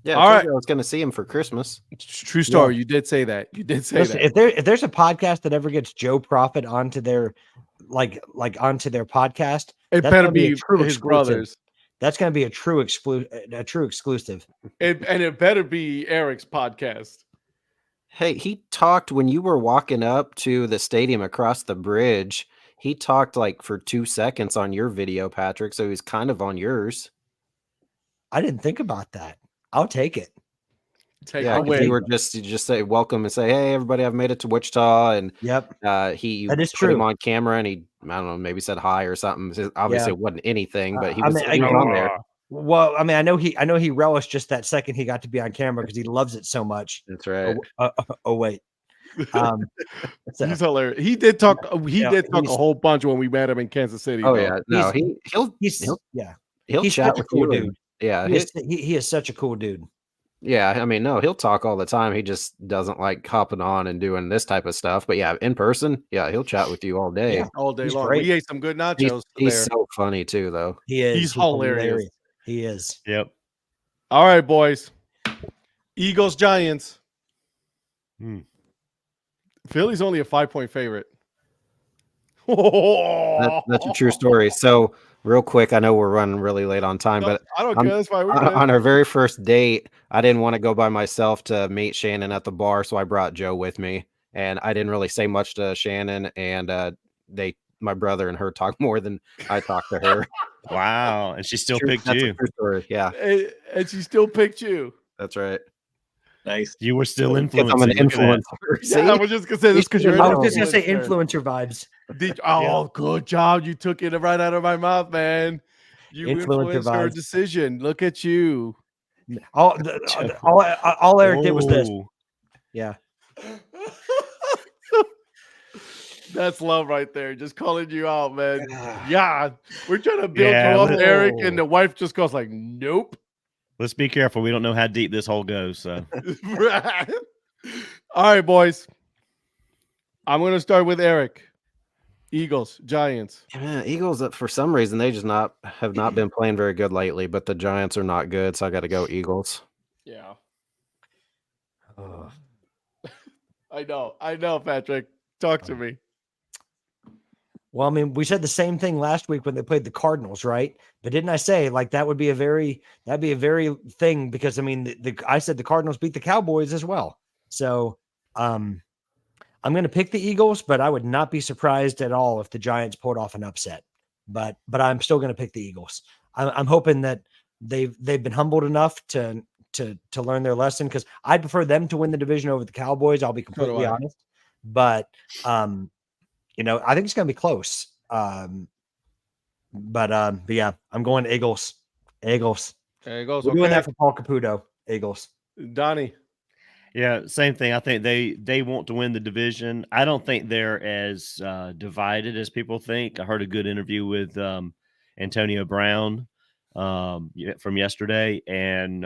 Yeah. All right. I was going to see him for Christmas. True story. Yeah. You did say that. Listen, if there's a podcast that ever gets Joe Prophet onto their onto their podcast, it better be true his brothers. That's going to be a true exclusive. And it better be Eric's podcast. Hey, he talked when you were walking up to the stadium across the bridge. He talked like for 2 seconds on your video, Patrick. So he's kind of on yours. I didn't think about that. I'll take it. You were just say welcome and say, "Hey, everybody, I've made it to Wichita." And that is put true. him on camera, and he, I don't know, maybe said hi or something. Obviously, it wasn't anything, but he was on there. Well, I mean, I know he relished just that second he got to be on camera because he loves it so much. That's right. Wait. He's hilarious. He did talk. He did talk a whole bunch when we met him in Kansas City. Oh yeah, no, he'll chat with you, dude. Yeah, he is such a cool dude. Yeah, I mean, no, he'll talk all the time. He just doesn't like hopping on and doing this type of stuff. But yeah, in person, he'll chat with you all day. Yeah, all day long. Great. We ate some good nachos. He's so funny too, though. He is. He's hilarious. He is. Yep. All right, boys. Eagles, Giants. Philly's only a 5-point favorite. That's a true story. So real quick, I know we're running really late on time, but I don't care. That's fine. On our very first date, I didn't want to go by myself to meet Shannon at the bar, so I brought Joe with me, and I didn't really say much to Shannon, and my brother and her talked more than I talked to her. Wow, and she still picked you. A true story. Yeah, and she still picked you. That's right. Nice. You were still influencing. I'm an influencer. Yeah, I was just gonna say this because you're. I was just gonna say influencer vibes. Good job! You took it right out of my mouth, man. You influenced her decision. Look at you. All Eric did was this. Yeah. That's love right there. Just calling you out, man. Yeah, we're trying to build you up, Eric, and the wife just goes like, "Nope." Let's be careful. We don't know how deep this hole goes. So, all right, boys. I'm going to start with Eric. Eagles, Giants. Yeah, Eagles. For some reason, they just have not been playing very good lately. But the Giants are not good, so I got to go Eagles. Yeah. I know, Patrick. Talk to me. Well, I mean, we said the same thing last week when they played the Cardinals, right? But didn't I say like that'd be a very thing because I mean, I said the Cardinals beat the Cowboys as well. So, I'm going to pick the Eagles, but I would not be surprised at all if the Giants pulled off an upset. but I'm still going to pick the Eagles. I'm hoping that they've been humbled enough to learn their lesson, because I'd prefer them to win the division over the Cowboys. I'll be completely honest, but you know, I think it's going to be close. But yeah, I'm going Eagles. Eagles. There you go. We're doing that for Paul Caputo. Eagles. Donnie. Yeah, same thing. I think they want to win the division. I don't think they're as divided as people think. I heard a good interview with Antonio Brown from yesterday, and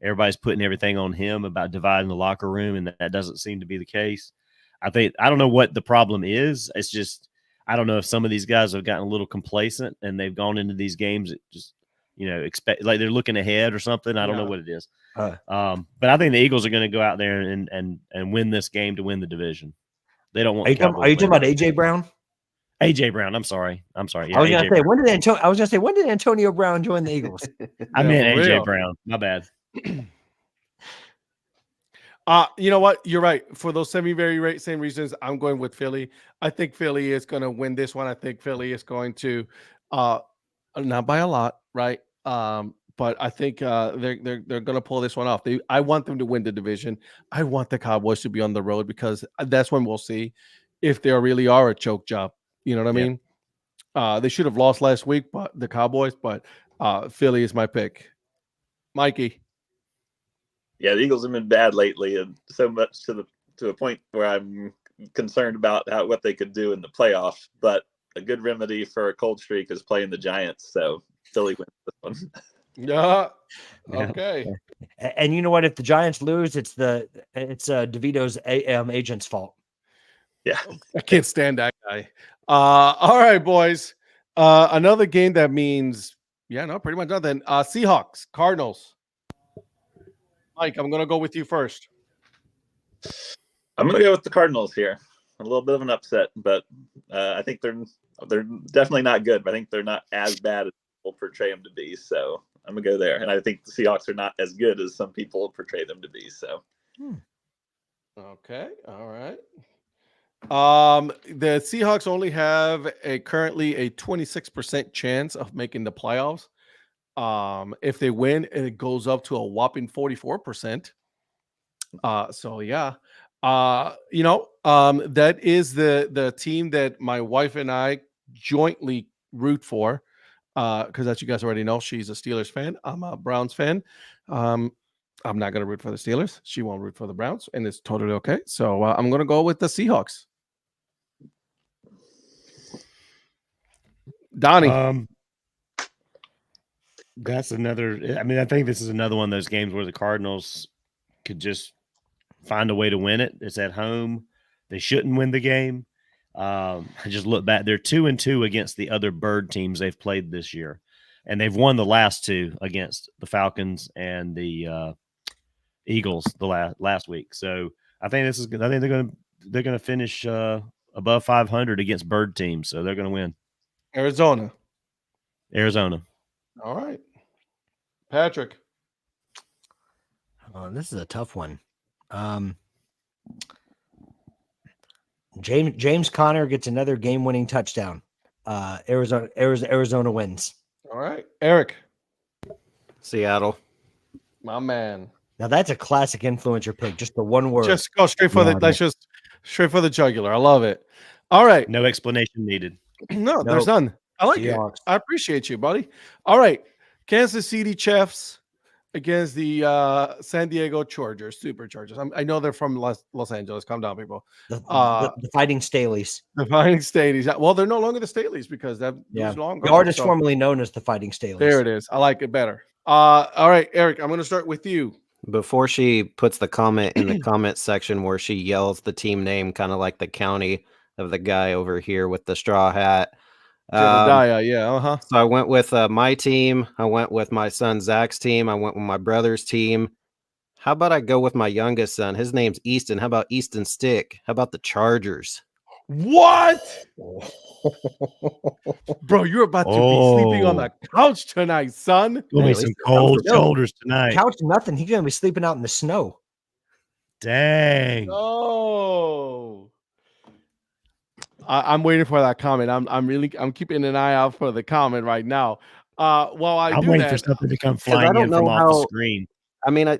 everybody's putting everything on him about dividing the locker room, and that doesn't seem to be the case. I don't know what the problem is. It's just, I don't know if some of these guys have gotten a little complacent and they've gone into these games just, you know, expect like they're looking ahead or something. I don't know what it is. But I think the Eagles are going to go out there and win this game to win the division. They don't want. Are you talking about AJ Brown? AJ Brown. I'm sorry. Yeah, I was going to say, when did Antonio Brown join the Eagles? I meant AJ Brown. My bad. You know what? You're right. For those same reasons, I'm going with Philly. I think Philly is going to win this one. I think Philly is going to, not by a lot, right? But I think they're going to pull this one off. I want them to win the division. I want the Cowboys to be on the road, because that's when we'll see if they really are a choke job. You know what I mean? They should have lost last week, but the Cowboys. But Philly is my pick. Mikey. Yeah, the Eagles have been bad lately, and so much to a point where I'm concerned about what they could do in the playoffs. But a good remedy for a cold streak is playing the Giants. So Philly wins this one. Yeah. Okay. And you know what? If the Giants lose, it's DeVito's agent's fault. Yeah, I can't stand that guy. All right, boys. Another game that means, pretty much nothing. Seahawks, Cardinals. Mike, I'm going to go with you first. I'm going to go with the Cardinals here. A little bit of an upset, but I think they're definitely not good. But I think they're not as bad as people portray them to be. So I'm going to go there. And I think the Seahawks are not as good as some people portray them to be. So. Okay. All right. The Seahawks only have currently a 26% chance of making the playoffs. If they win, it goes up to a whopping 44%. So yeah. That is the team that my wife and I jointly root for. Because as you guys already know, she's a Steelers fan. I'm a Browns fan. I'm not going to root for the Steelers. She won't root for the Browns, and it's totally okay. So I'm going to go with the Seahawks. Donnie. That's another. I mean, I think this is another one of those games where the Cardinals could just find a way to win it. It's at home. They shouldn't win the game. I just look back. They're 2-2 against the other bird teams they've played this year, and they've won the last two against the Falcons and the Eagles the last week. So I think they're going to finish above 500 against bird teams. So they're going to win. Arizona. All right. Patrick. This is a tough one. James Conner gets another game-winning touchdown. Arizona wins. All right. Eric. Seattle. My man. Now that's a classic influencer pick. Just the one word. Just go straight for straight for the jugular. I love it. All right. No explanation needed. No, there's none. I like it. I appreciate you, buddy. All right. Kansas City Chiefs against the San Diego Chargers, Superchargers. I know they're from Los Angeles. Calm down, people. The Fighting Staleys. The Fighting Staleys. Well, they're no longer the Staleys because that was long ago. The artist formerly known as the Fighting Staleys. There it is. I like it better. All right, Eric, I'm going to start with you. Before she puts the comment in the comment section where she yells the team name, kind of like the county of the guy over here with the straw hat. Yeah. So I went with my team. I went with my son Zach's team. I went with my brother's team. How about I go with my youngest son? His name's Easton. How about Easton Stick? How about the Chargers? What? Bro, you're about to be sleeping on the couch tonight, son. Gonna be some cold shoulders tonight. Couch nothing. He's gonna be sleeping out in the snow. Dang. Oh. I'm waiting for that comment. I'm keeping an eye out for the comment right now. While I I'm do waiting for that, something to come 'Cause I flying don't in from know off the how. screen. I mean,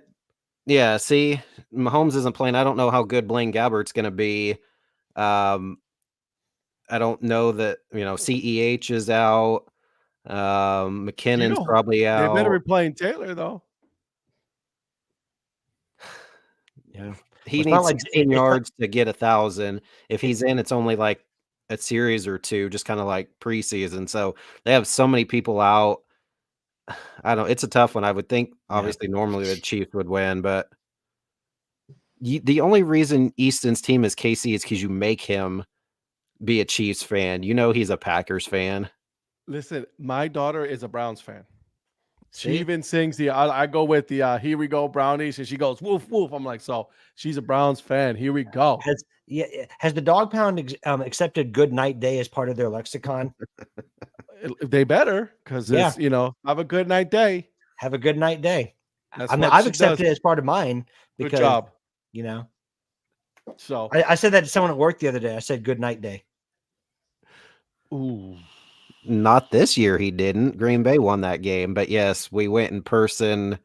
yeah. See, Mahomes isn't playing. I don't know how good Blaine Gabbert's going to be. Um, I don't know that CEH is out. McKinnon's probably they better out. be playing Taylor though. Yeah. He It's not needs like 16 it's not- yards to get 1,000. If he's in, it's only like a series or two, just kind of like preseason. So they have so many people out. I don't. It's a tough one. I would think, obviously, normally the Chiefs would win, but the only reason Easton's team is KC is because you make him be a Chiefs fan. He's a Packers fan. Listen, my daughter is a Browns fan. She See? even sings I go with the "Here We Go Brownies," and she goes woof woof. I'm like, so she's a Browns fan. Here we go. Has the Dog Pound accepted Good Night Day as part of their lexicon? They better, because Yeah. have a good night day. Have a good night day. That's I mean, what I've she accepted does. it as part of mine Good because job. So, I said that to someone at work the other day. I said Good Night Day. ooh, Not this year, he didn't. Green Bay won that game, but yes, we went in person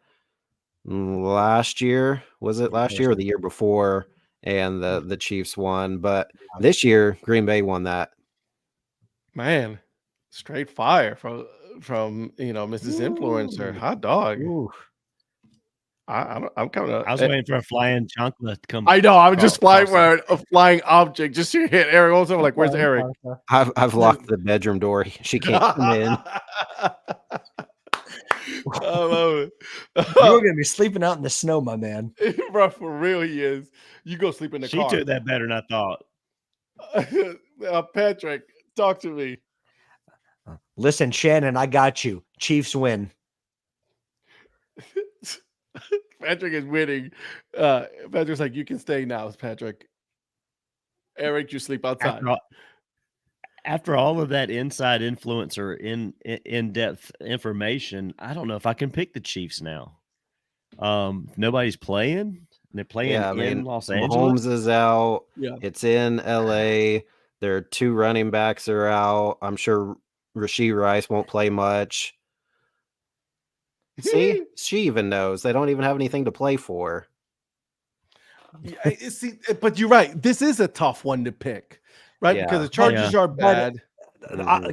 last year. Was it last year or the year before? And the Chiefs won, but this year Green Bay won that. man, straight fire from Mrs. Influencer. Hot dog. Ooh. I'm coming up. I was waiting for a flying chocolate to come. I know. I'm just flying cross for a flying object just to hit Eric. Also, like, where's Eric? I've locked the bedroom door. She can't come in. I love You're gonna be sleeping out in the snow, my man. it. Bro, for real, he is. You go sleep in the She car. took that better than I thought. Patrick, talk to me. Listen, Shannon, I got you. Chiefs win. Patrick is winning. Patrick's like, you can stay now, Patrick. Eric, you sleep outside. After all of that inside influencer in-depth information, I don't know if I can pick the Chiefs now. Nobody's playing. They're playing in Los Angeles. Mahomes is out. Yeah. It's in LA. Their two running backs are out. I'm sure Rashee Rice won't play much. See, she even knows they don't even have anything to play for. Yeah, see, but you're right. This is a tough one to pick, right? Yeah. Because the Chargers are bad.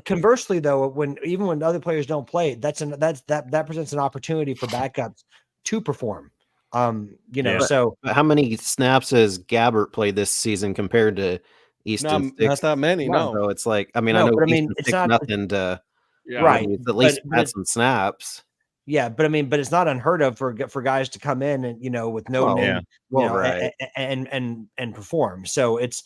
Conversely, though, even when other players don't play, that presents an opportunity for backups to perform. So But how many snaps has Gabbert played this season compared to Easton? Not that many. No. So it's like, I mean, No, I know but I mean, Easton it's sticks not nothing to right. He's at least but had some snaps. Yeah, but it's not unheard of for guys to come in and with no name, right, and perform. So it's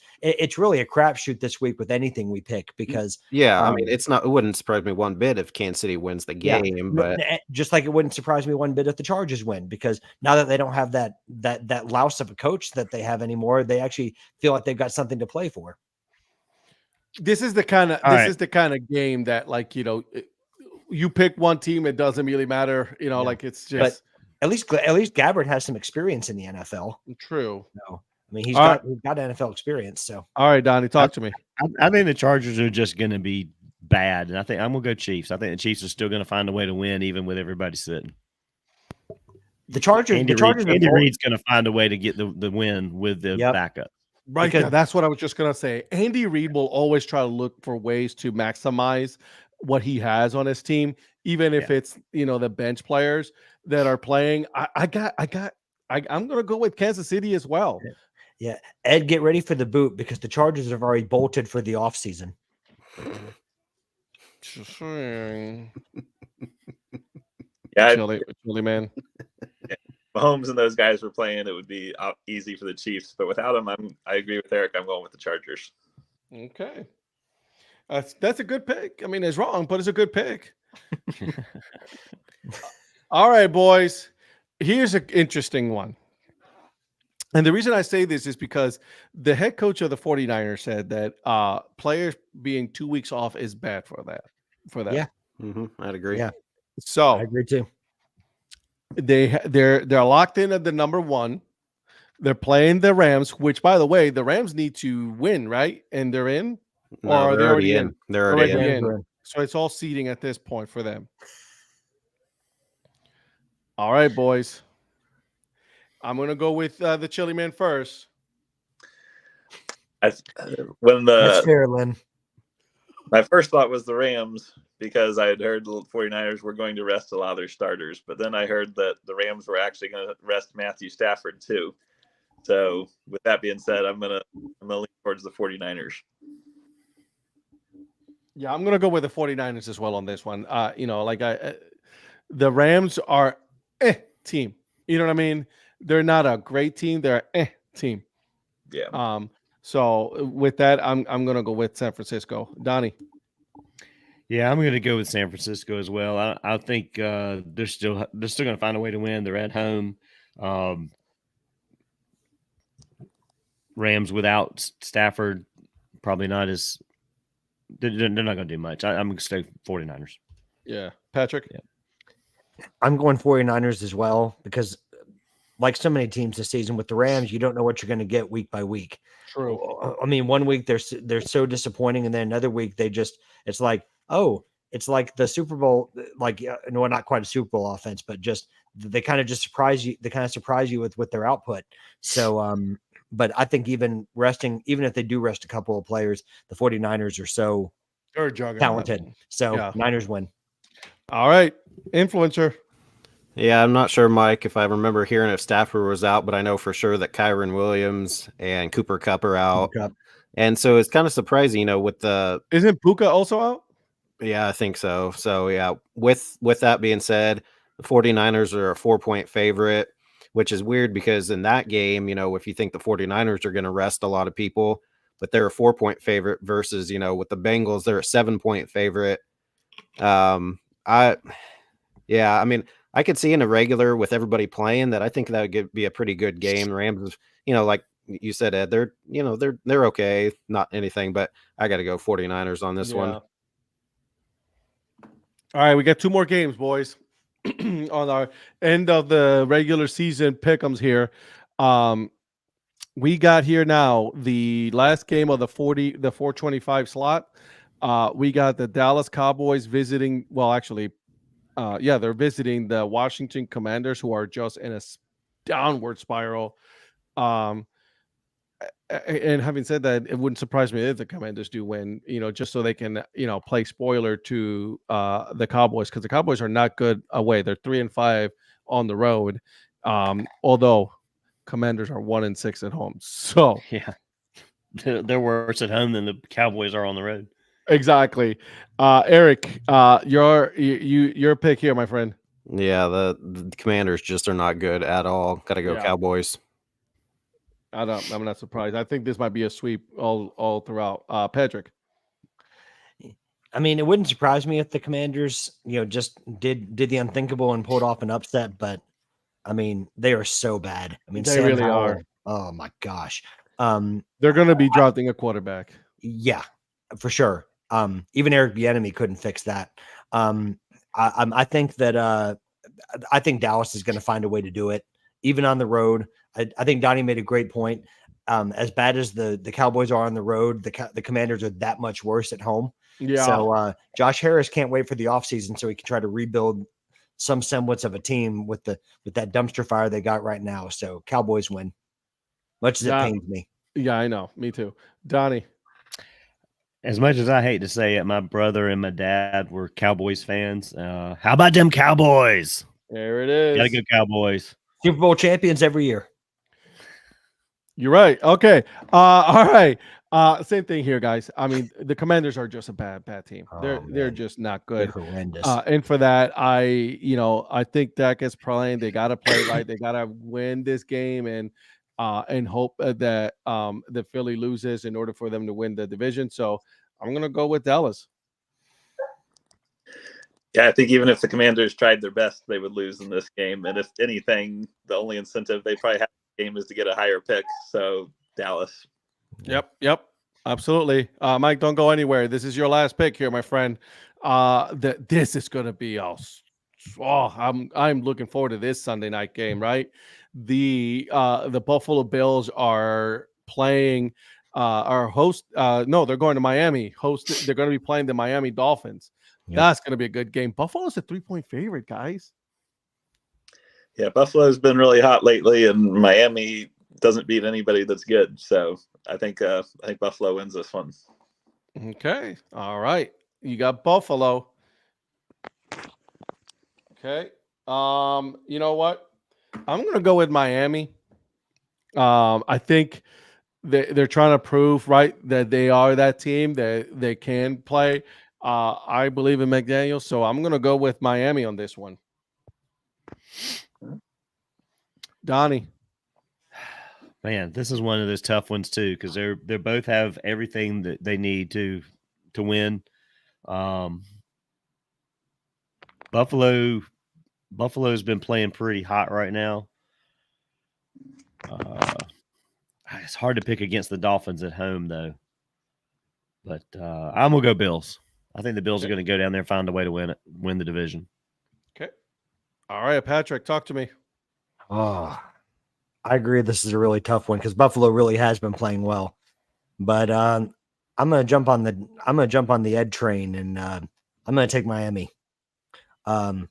really a crapshoot this week with anything we pick because I mean it wouldn't surprise me one bit if Kansas City wins the game, but just like it wouldn't surprise me one bit if the Chargers win because now that they don't have that louse of a coach that they have anymore, they actually feel like they've got something to play for. This is the kind of game that you pick one team, it doesn't really matter, like it's just. But at least Gabbert has some experience in the NFL. True. No, I mean he's got NFL experience. So all right, Donnie, talk to me. I think the Chargers are just going to be bad, and I think I'm going to go Chiefs. I think the Chiefs are still going to find a way to win, even with everybody sitting. The Chargers. Andy Reid's going to find a way to get the win with the backup. Right, because that's what I was just going to say. Andy Reid will always try to look for ways to maximize what he has on his team, even if it's the bench players that are playing. I'm gonna go with Kansas City as well. Yeah, Ed, get ready for the boot because the Chargers have already bolted for the offseason. Yeah, chilly man. Yeah. Mahomes and those guys were playing, it would be easy for the Chiefs, but without them, I agree with Eric. I'm going with the Chargers. Okay. That's a good pick. I mean, it's wrong, but it's a good pick. All right, boys. Here's an interesting one. And the reason I say this is because the head coach of the 49ers said that players being 2 weeks off is bad for that. Yeah. I'd agree. Yeah. So I agree too. They're locked in at the number one. They're playing the Rams, which, by the way, the Rams need to win, right? And they're in. Or No, are they they're already already in? in. They're They're already already in. Rams are in. in. So it's all seeding at this point for them. All right, boys. I'm gonna go with the Chili Man first. When That's the fair, Lynn. my first thought was the Rams because I had heard the 49ers were going to rest a lot of their starters, but then I heard that the Rams were actually going to rest Matthew Stafford too. So with that being said, I'm gonna lean towards the 49ers. Yeah, I'm gonna go with the 49ers as well on this one. The Rams are team. You know what I mean? They're not a great team. They're team. Yeah. So with that, I'm gonna go with San Francisco. Donnie. Yeah, I'm going to go with San Francisco as well. I think they're still going to find a way to win. They're at home. Rams without Stafford, probably not as they're not going to do much. I'm going to stay 49ers. Yeah, Patrick. Yeah. I'm going 49ers as well because, like so many teams this season with the Rams, you don't know what you're going to get week by week. True. I mean, one week they're so disappointing, and then another week it's like, oh, it's like the Super Bowl, like no, not quite a Super Bowl offense, but just they kind of just surprise you. They kind of surprise you with their output. So, but I think even if they do rest a couple of players, the 49ers are so They're a juggernaut. talented. So Yeah. Niners win. All right, influencer. Yeah, I'm not sure, Mike, if I remember hearing if Stafford was out, but I know for sure that Kyron Williams and Cooper Kupp are out. Cup. And so it's kind of surprising, with the Isn't Puka also out? yeah, I think so. So yeah, with that being said, the 49ers are a 4-point favorite, which is weird because in that game, if you think the 49ers are going to rest a lot of people, but they're a 4-point favorite versus, with the Bengals, they're a 7-point favorite. I mean, I could see in a regular with everybody playing that I think that would be a pretty good game. The Rams, like you said, Ed, they're okay, not anything, but I got to go 49ers on this one. All right, we got 2 more games, boys. On our end of the regular season pick'ems here. We got here now the last game of the 425 slot. We got the Dallas Cowboys visiting. Well, actually, they're visiting the Washington Commanders, who are just in a downward spiral. And having said that, it wouldn't surprise me if the Commanders do win, just so they can, play spoiler to the Cowboys, because the Cowboys are not good away. They're 3-5 on the road. Although Commanders are 1-6 at home. So Yeah, they're worse at home than the Cowboys are on the road. Exactly. Eric, your pick here, my friend. Yeah, the Commanders just are not good at all. Got to go Cowboys. I'm not surprised. I think this might be a sweep all throughout. Patrick. I mean, it wouldn't surprise me if the Commanders, just did the unthinkable and pulled off an upset, but I mean, they are so bad. I mean, They Sam really Howell, are. Oh my gosh. They're going to be drafting a quarterback. Yeah, for sure. Even Eric Bieniemy couldn't fix that. I think that I think Dallas is going to find a way to do it, even on the road. I think Donnie made a great point. As bad as the Cowboys are on the road, the Commanders are that much worse at home. Yeah. So Josh Harris can't wait for the offseason so he can try to rebuild some semblance of a team with that dumpster fire they got right now. So Cowboys win, much as it pains me. Yeah, I know. Me too. Donnie. As much as I hate to say it, my brother and my dad were Cowboys fans. How about them Cowboys? There it is. Gotta go Cowboys. Super Bowl champions every year. You're right. Okay. All right. Same thing here, guys. I mean, the Commanders are just a bad team. They're just not good. They're horrendous. And for that, I think Dak is playing. They got to play right. They got to win this game and hope that the Philly loses in order for them to win the division. So I'm gonna go with Dallas. Yeah, I think even if the Commanders tried their best, they would lose in this game. And if anything, the only incentive they probably have in the game is to get a higher pick. So Dallas. Yep, absolutely. Mike, don't go anywhere. This is your last pick here, my friend. This is gonna be I'm looking forward to this Sunday night game, right? The Buffalo Bills are playing our host. No, they're going to Miami. They're going to be playing the Miami Dolphins. Yep. That's going to be a good game. Buffalo's a 3-point favorite, guys. Yeah, Buffalo's been really hot lately, and Miami doesn't beat anybody that's good. So I think Buffalo wins this one. Okay. All right. You got Buffalo. Okay. You know what? I'm gonna go with Miami. I think they're trying to prove right that they are that team that they can play. I believe in McDaniel, so I'm gonna go with Miami on this one. Donnie. Man, this is one of those tough ones too, because they both have everything that they need to win. Buffalo's been playing pretty hot right now. It's hard to pick against the Dolphins at home though, but I'm gonna go Bills. I think the Bills are going to go down there and find a way to win the division. Okay. All right, Patrick, talk to me. Oh, I agree. This is a really tough one because Buffalo really has been playing well, but I'm gonna jump on the Ed train, and I'm gonna take Miami. I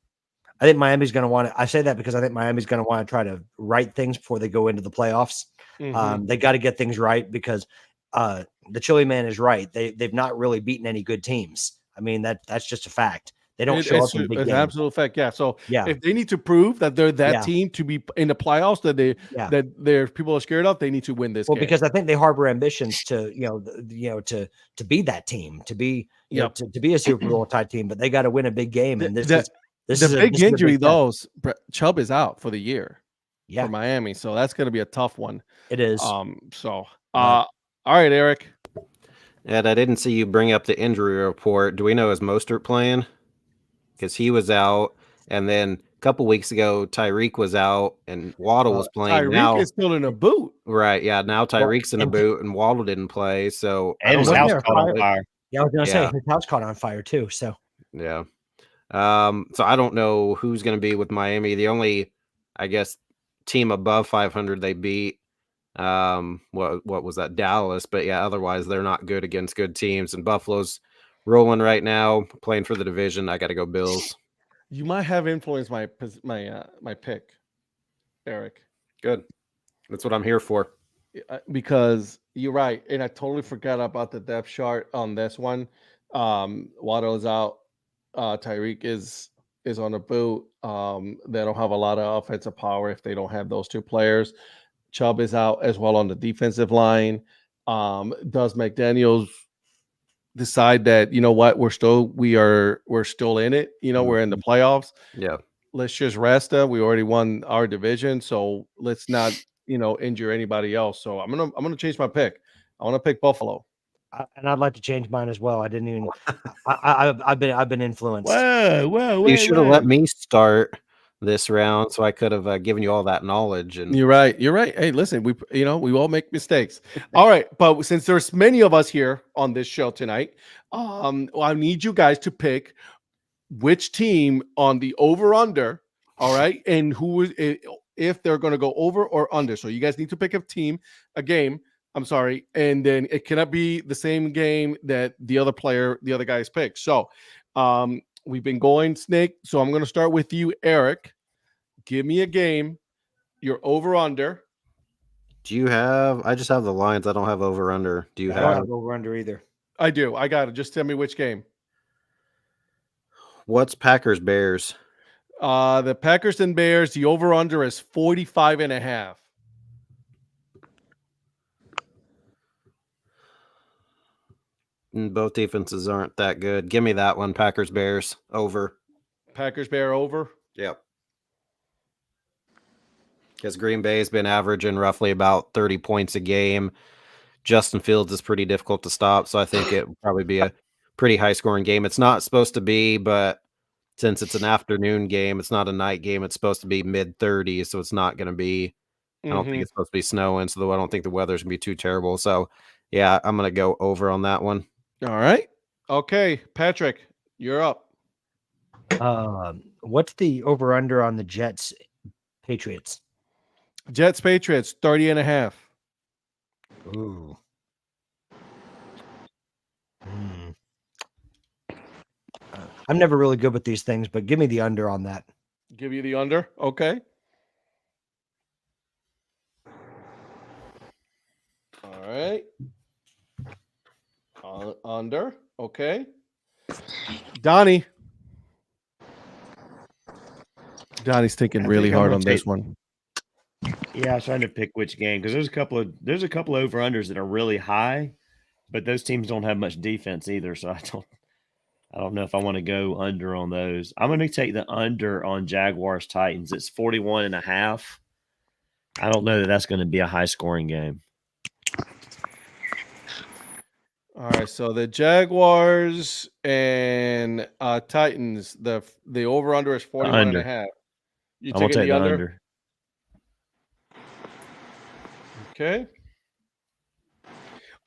think Miami's gonna want to. I say that because I think Miami's gonna want to try to right things before they go into the playoffs. They got to get things right because the Chili Man is right. They've not really beaten any good teams. I mean that's just a fact. They don't show up in big games. It's an absolute fact. Yeah. So yeah, if they need to prove that they're that team to be in the playoffs that their people are scared of, they need to win this game. Because I think they harbor ambitions to to be that team, to be to be a Super Bowl type team, but they got to win a big game. And this is a big injury. Chubb is out for the year. Yeah, for Miami, so that's going to be a tough one. It is. All right, Eric. Ed, I didn't see you bring up the injury report. Do we know is Mostert playing? Because he was out, and then a couple weeks ago, Tyreek was out, and Waddle was playing. Tyreek is still in a boot. Right, yeah. Now Tyreek's in a boot, and Waddle didn't play. So and his house caught on fire. Yeah, I was going to say his house caught on fire too. So yeah. So I don't know who's going to be with Miami. The only, I guess, team above 500 they beat. What was that? Dallas. But yeah, otherwise they're not good against good teams. And Buffalo's rolling right now, playing for the division. I got to go Bills. You might have influenced my pick, Eric. Good. That's what I'm here for. Because you're right, and I totally forgot about the depth chart on this one. Waddle is out. Tyreek is on a boot. They don't have a lot of offensive power if they don't have those two players. Chubb is out as well on the defensive line. Does McDaniels decide that, you know what, we're still in it, we're in the playoffs? Yeah. Let's just rest them. We already won our division, so let's not, injure anybody else. So I'm gonna change my pick. I want to pick Buffalo. And I'd like to change mine as well. I didn't even. I've been influenced. Whoa! You should have let me start this round, so I could have given you all that knowledge. And you're right. Hey, listen, we all make mistakes. All right, but since there's many of us here on this show tonight, I need you guys to pick which team on the over/under. All right, and if they're going to go over or under. So you guys need to pick a game. I'm sorry. And then it cannot be the same game that the other guys pick. So we've been going snake. So I'm going to start with you, Eric. Give me a game. You're over under. I just have the lines. I don't have over under. Do you have? I don't have over under either. I do. I got it. Just tell me which game. What's Packers Bears? The Packers and Bears, the over under is 45.5. Both defenses aren't that good. Give me that one. Packers Bears over. Packers Bear over. Yep. Because Green Bay has been averaging roughly about 30 points a game. Justin Fields is pretty difficult to stop, so I think it will probably be a pretty high scoring game. It's not supposed to be, but since it's an afternoon game, it's not a night game. It's supposed to be mid 30s, so it's not going to be. I don't think it's supposed to be snowing, so I don't think the weather's going to be too terrible. So yeah, I'm going to go over on that one. All right. Okay, Patrick, you're up. What's the over under on the Jets Patriots? Jets Patriots 30.5. Ooh. I'm never really good with these things, but give me the under on that. Give you the under. Okay. All right. Under. Okay. Donnie's thinking I really think I'm hard gonna on this take- one. Yeah, I was trying to pick which game because there's a couple over unders that are really high, but those teams don't have much defense either. So I don't know if I want to go under on those. I'm going to take the under on Jaguars Titans. It's 41.5. I don't know that that's going to be a high scoring game. All right, so the Jaguars and Titans, the over under is 41 and a under. half. You I'm going to taking take the the under? under. Okay.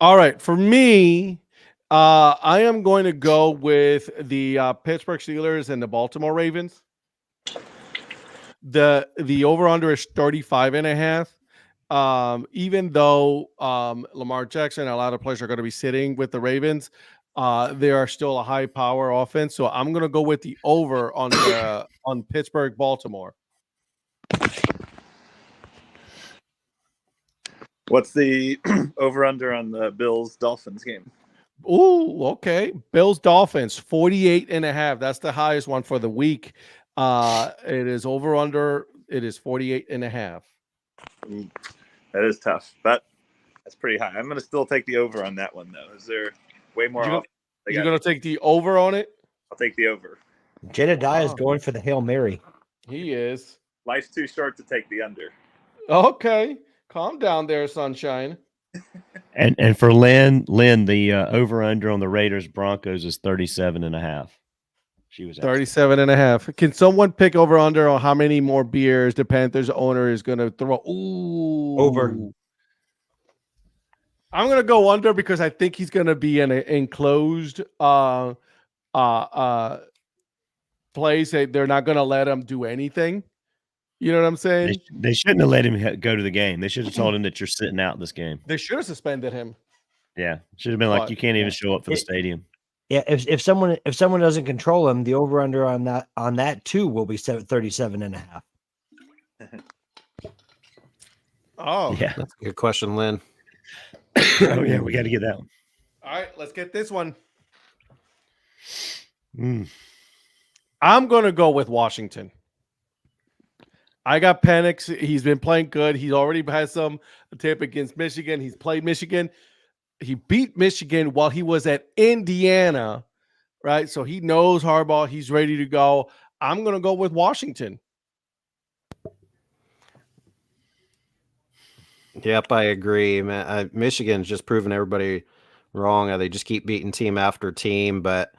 All right, for me, I am going to go with the Pittsburgh Steelers and the Baltimore Ravens. The over under is 35 and a half. Even though Lamar Jackson and a lot of players are going to be sitting with the Ravens, they are still a high power offense. So I'm going to go with the over on Pittsburgh Baltimore. What's the over under on the Bills Dolphins game? Ooh, okay. Bills Dolphins 48 and a half. That's the highest one for the week. It is over under. It is 48 and a half. That is tough, but that's pretty high. I'm going to still take the over on that one, though. Is there way more? You're going to take the over on it? I'll take the over. Jedediah is going for the Hail Mary. He is. Life's too short to take the under. Okay. Calm down there, sunshine. And for Lynn, the over under on the Raiders Broncos is 37.5. She was 37 and a half. Can someone pick over under on how many more beers the Panthers owner is going to throw? Ooh. Over. I'm going to go under because I think he's going to be in an enclosed place. They're not going to let him do anything. You know what I'm saying? They shouldn't have let him go to the game. They should have told him that you're sitting out this game. They should have suspended him. Yeah, should have been like, you can't even show up for the stadium. Yeah, if someone doesn't control him, the over under on that too will be 37 and a half. Oh, yeah, That's a good question, Lynn. Oh yeah, we got to get that one. All right, let's get this one. Mm. I'm going to go with Washington. I got Penix. He's been playing good. He already has some tape against Michigan. He's played Michigan. He beat Michigan while he was at Indiana, right? So he knows Harbaugh. He's ready to go. I'm going to go with Washington. Yep, I agree, man. Michigan's just proven everybody wrong. They just keep beating team after team, but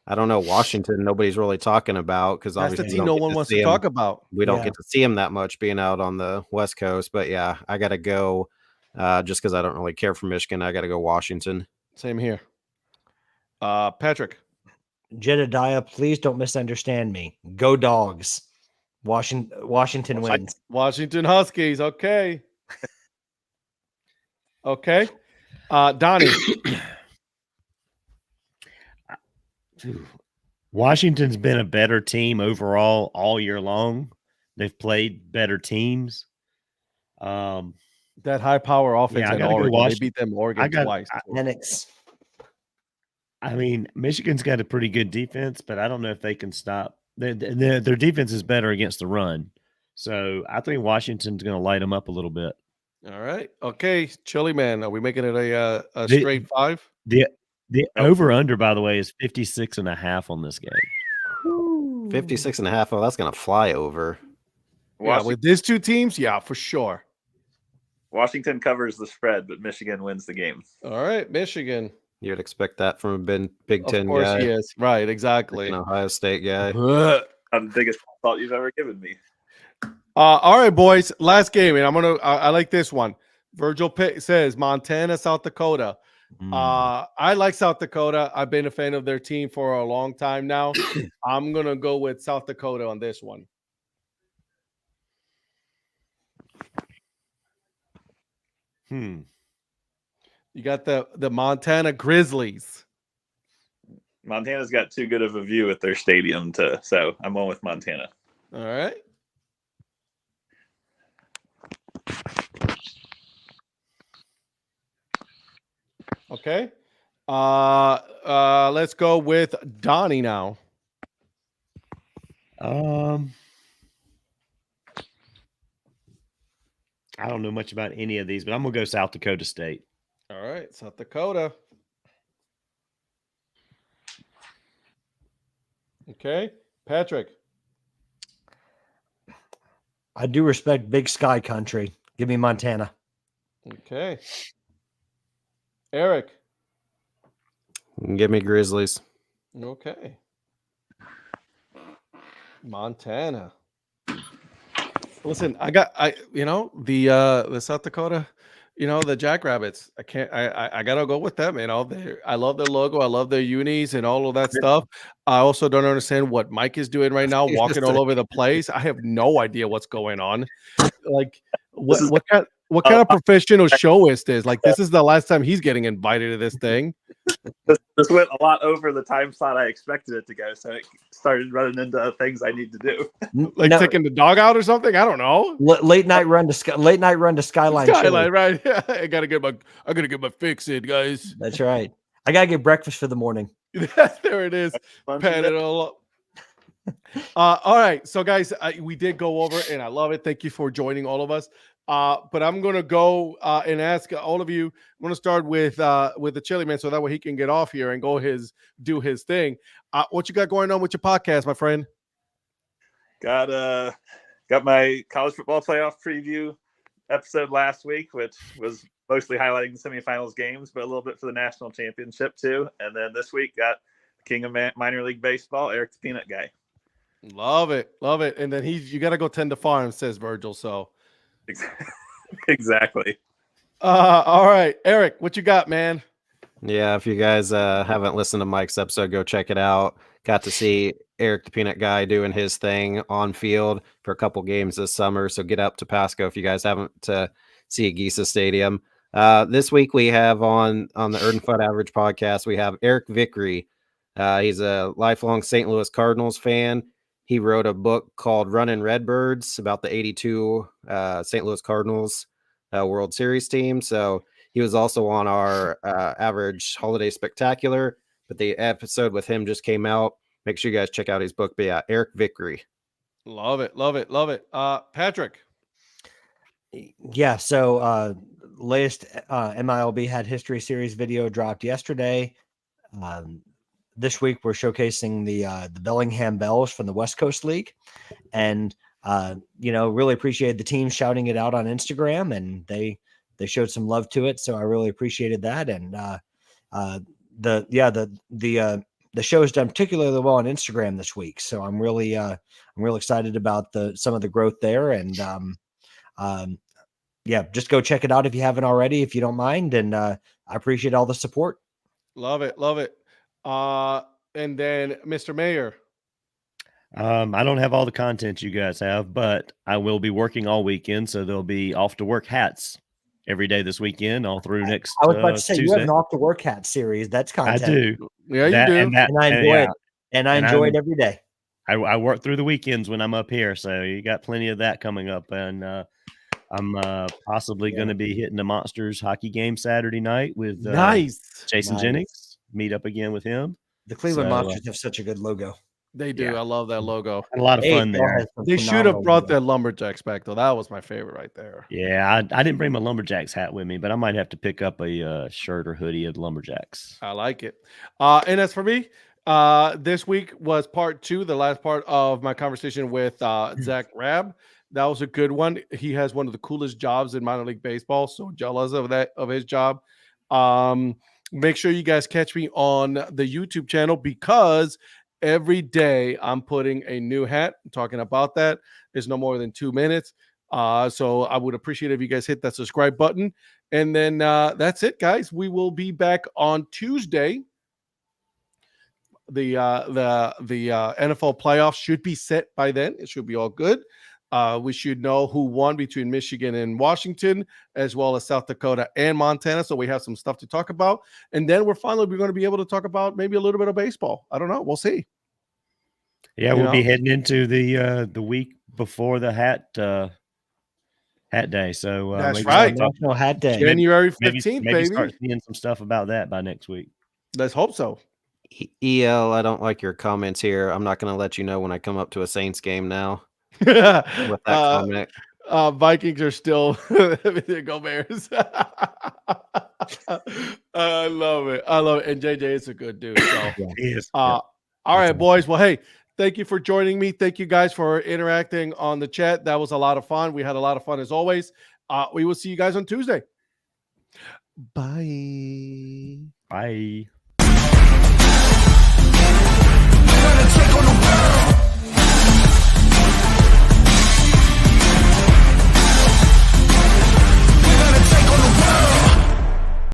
I don't know. Washington, nobody's really talking about because That's the obviously team no one wants to talk about. We don't get to see him that much being out on the West Coast. But yeah, I got to go just because I don't really care for Michigan. I got to go Washington. Same here. Patrick. Jedediah, please don't misunderstand me. Go Dogs. Washington wins. Washington Huskies. Okay. Okay. Donnie. Washington's been a better team overall all year long. They've played better teams. That high power offense at Oregon. They beat them Oregon twice. I mean, Michigan's got a pretty good defense, but I don't know if they can stop. Their defense is better against the run. So I think Washington's going to light them up a little bit. All right. Okay. Chili Man. Are we making it a straight 5? The over-under, by the way, is 56.5 on this game. 56.5. Oh, that's going to fly over. Yeah, with these two teams, yeah, for sure. Washington covers the spread, but Michigan wins the game. All right, Michigan. You'd expect that from a Big Ten guy. Of course he is. Right, exactly. An Ohio State guy. I'm the biggest fault you've ever given me. All right, boys. Last game, and I like this one. Virgil Pitt says Montana, South Dakota. I like South Dakota. I've been a fan of their team for a long time now. I'm gonna go with South Dakota on this one. You got the Montana Grizzlies Montana's got too good of a view at their stadium so I'm going with Montana. All right. Okay. Let's go with Donnie now. I don't know much about any of these, but I'm gonna go South Dakota State. All right, South Dakota. Okay, Patrick. I do respect Big Sky Country. Give me Montana. Okay. Eric. Give me Grizzlies. Okay. Montana. Listen, the South Dakota, the Jackrabbits. I gotta go with them. I love their logo. I love their unis and all of that stuff. I also don't understand what Mike is doing right now, walking all over the place. I have no idea what's going on. Like, what kind of professional show is this? Like, this is the last time he's getting invited to this thing. This went a lot over the time slot I expected it to go, so it started running into things I need to do. Like taking the dog out or something. I don't know. Late night run to Skyline. Skyline, right? Yeah, I gotta get my fix in, guys. That's right. I gotta get breakfast for the morning. There it is. Pat it all up. All right, so guys, we did go over, and I love it. Thank you for joining all of us. But I'm gonna go and ask all of you. I'm gonna start with the Chili Man, so that way he can get off here and do his thing. What you got going on with your podcast, my friend? Got my college football playoff preview episode last week, which was mostly highlighting the semifinals games, but a little bit for the national championship too. And then this week got King of Minor League Baseball, Eric the Peanut Guy. Love it. And then you got to go tend to farm, says Virgil. So exactly. All right, Eric, what you got, man? Yeah, if you guys haven't listened to Mike's episode, go check it out. Got to see Eric the Peanut Guy doing his thing on field for a couple games this summer. So get up to Pasco if you guys haven't to see Geisa Stadium. This week we have on the Earth and Foot Average podcast, we have Eric Vickery. He's a lifelong St. Louis Cardinals fan. He wrote a book called Runnin' Redbirds about the 82 St. Louis Cardinals World Series team. So he was also on our Average Holiday Spectacular, but the episode with him just came out. Make sure you guys check out his book. But yeah, Eric Vickery. Love it. Patrick. Yeah, so latest MILB Had History Series video dropped yesterday. This week we're showcasing the Bellingham Bells from the West Coast League, and really appreciated the team shouting it out on Instagram, and they showed some love to it, so I really appreciated that. And the show has done particularly well on Instagram this week, so I'm really excited about some of the growth there. And just go check it out if you haven't already, if you don't mind, and I appreciate all the support. Love it. And then Mr. Mayor. I don't have all the content you guys have, but I will be working all weekend, so there'll be off to work hats every day this weekend, all through next. I was about to say Tuesday. you have an off to work hat series. That's content. I do. Yeah, you do. And I enjoy it. And I enjoy it every day. I work through the weekends when I'm up here, so you got plenty of that coming up. And I'm possibly going to be hitting the Monsters hockey game Saturday night with Jason Jennings. Meet up again with him. The Cleveland Monsters have such a good logo. They do. Yeah. I love that logo. Had a lot of fun there. They should have brought their Lumberjacks back, though. That was my favorite right there. Yeah, I didn't bring my Lumberjacks hat with me, but I might have to pick up a shirt or hoodie of the Lumberjacks. I like it. And as for me, this week was part 2, the last part of my conversation with Zach Rabb. That was a good one. He has one of the coolest jobs in minor league baseball. So jealous of his job. Make sure you guys catch me on the YouTube channel, because every day I'm putting a new hat. I'm talking about that. It's no more than 2 minutes. So I would appreciate if you guys hit that subscribe button. And then that's it, guys. We will be back on Tuesday. The NFL playoffs should be set by then. It should be all good. We should know who won between Michigan and Washington, as well as South Dakota and Montana. So we have some stuff to talk about. And then we're going to be able to talk about maybe a little bit of baseball. I don't know. We'll see. Yeah, we'll be heading into the week before the hat day. So that's right. National Hat Day. January 15th, maybe baby. start seeing some stuff about that by next week. Let's hope so. EL, I don't like your comments here. I'm not going to let you know when I come up to a Saints game now. With that comment. Vikings are still go Bears. I love it. And JJ is a good dude. So He is. all right, boys. Well, hey, thank you for joining me. Thank you guys for interacting on the chat. That was a lot of fun. We had a lot of fun as always. We will see you guys on Tuesday. Bye. Bye.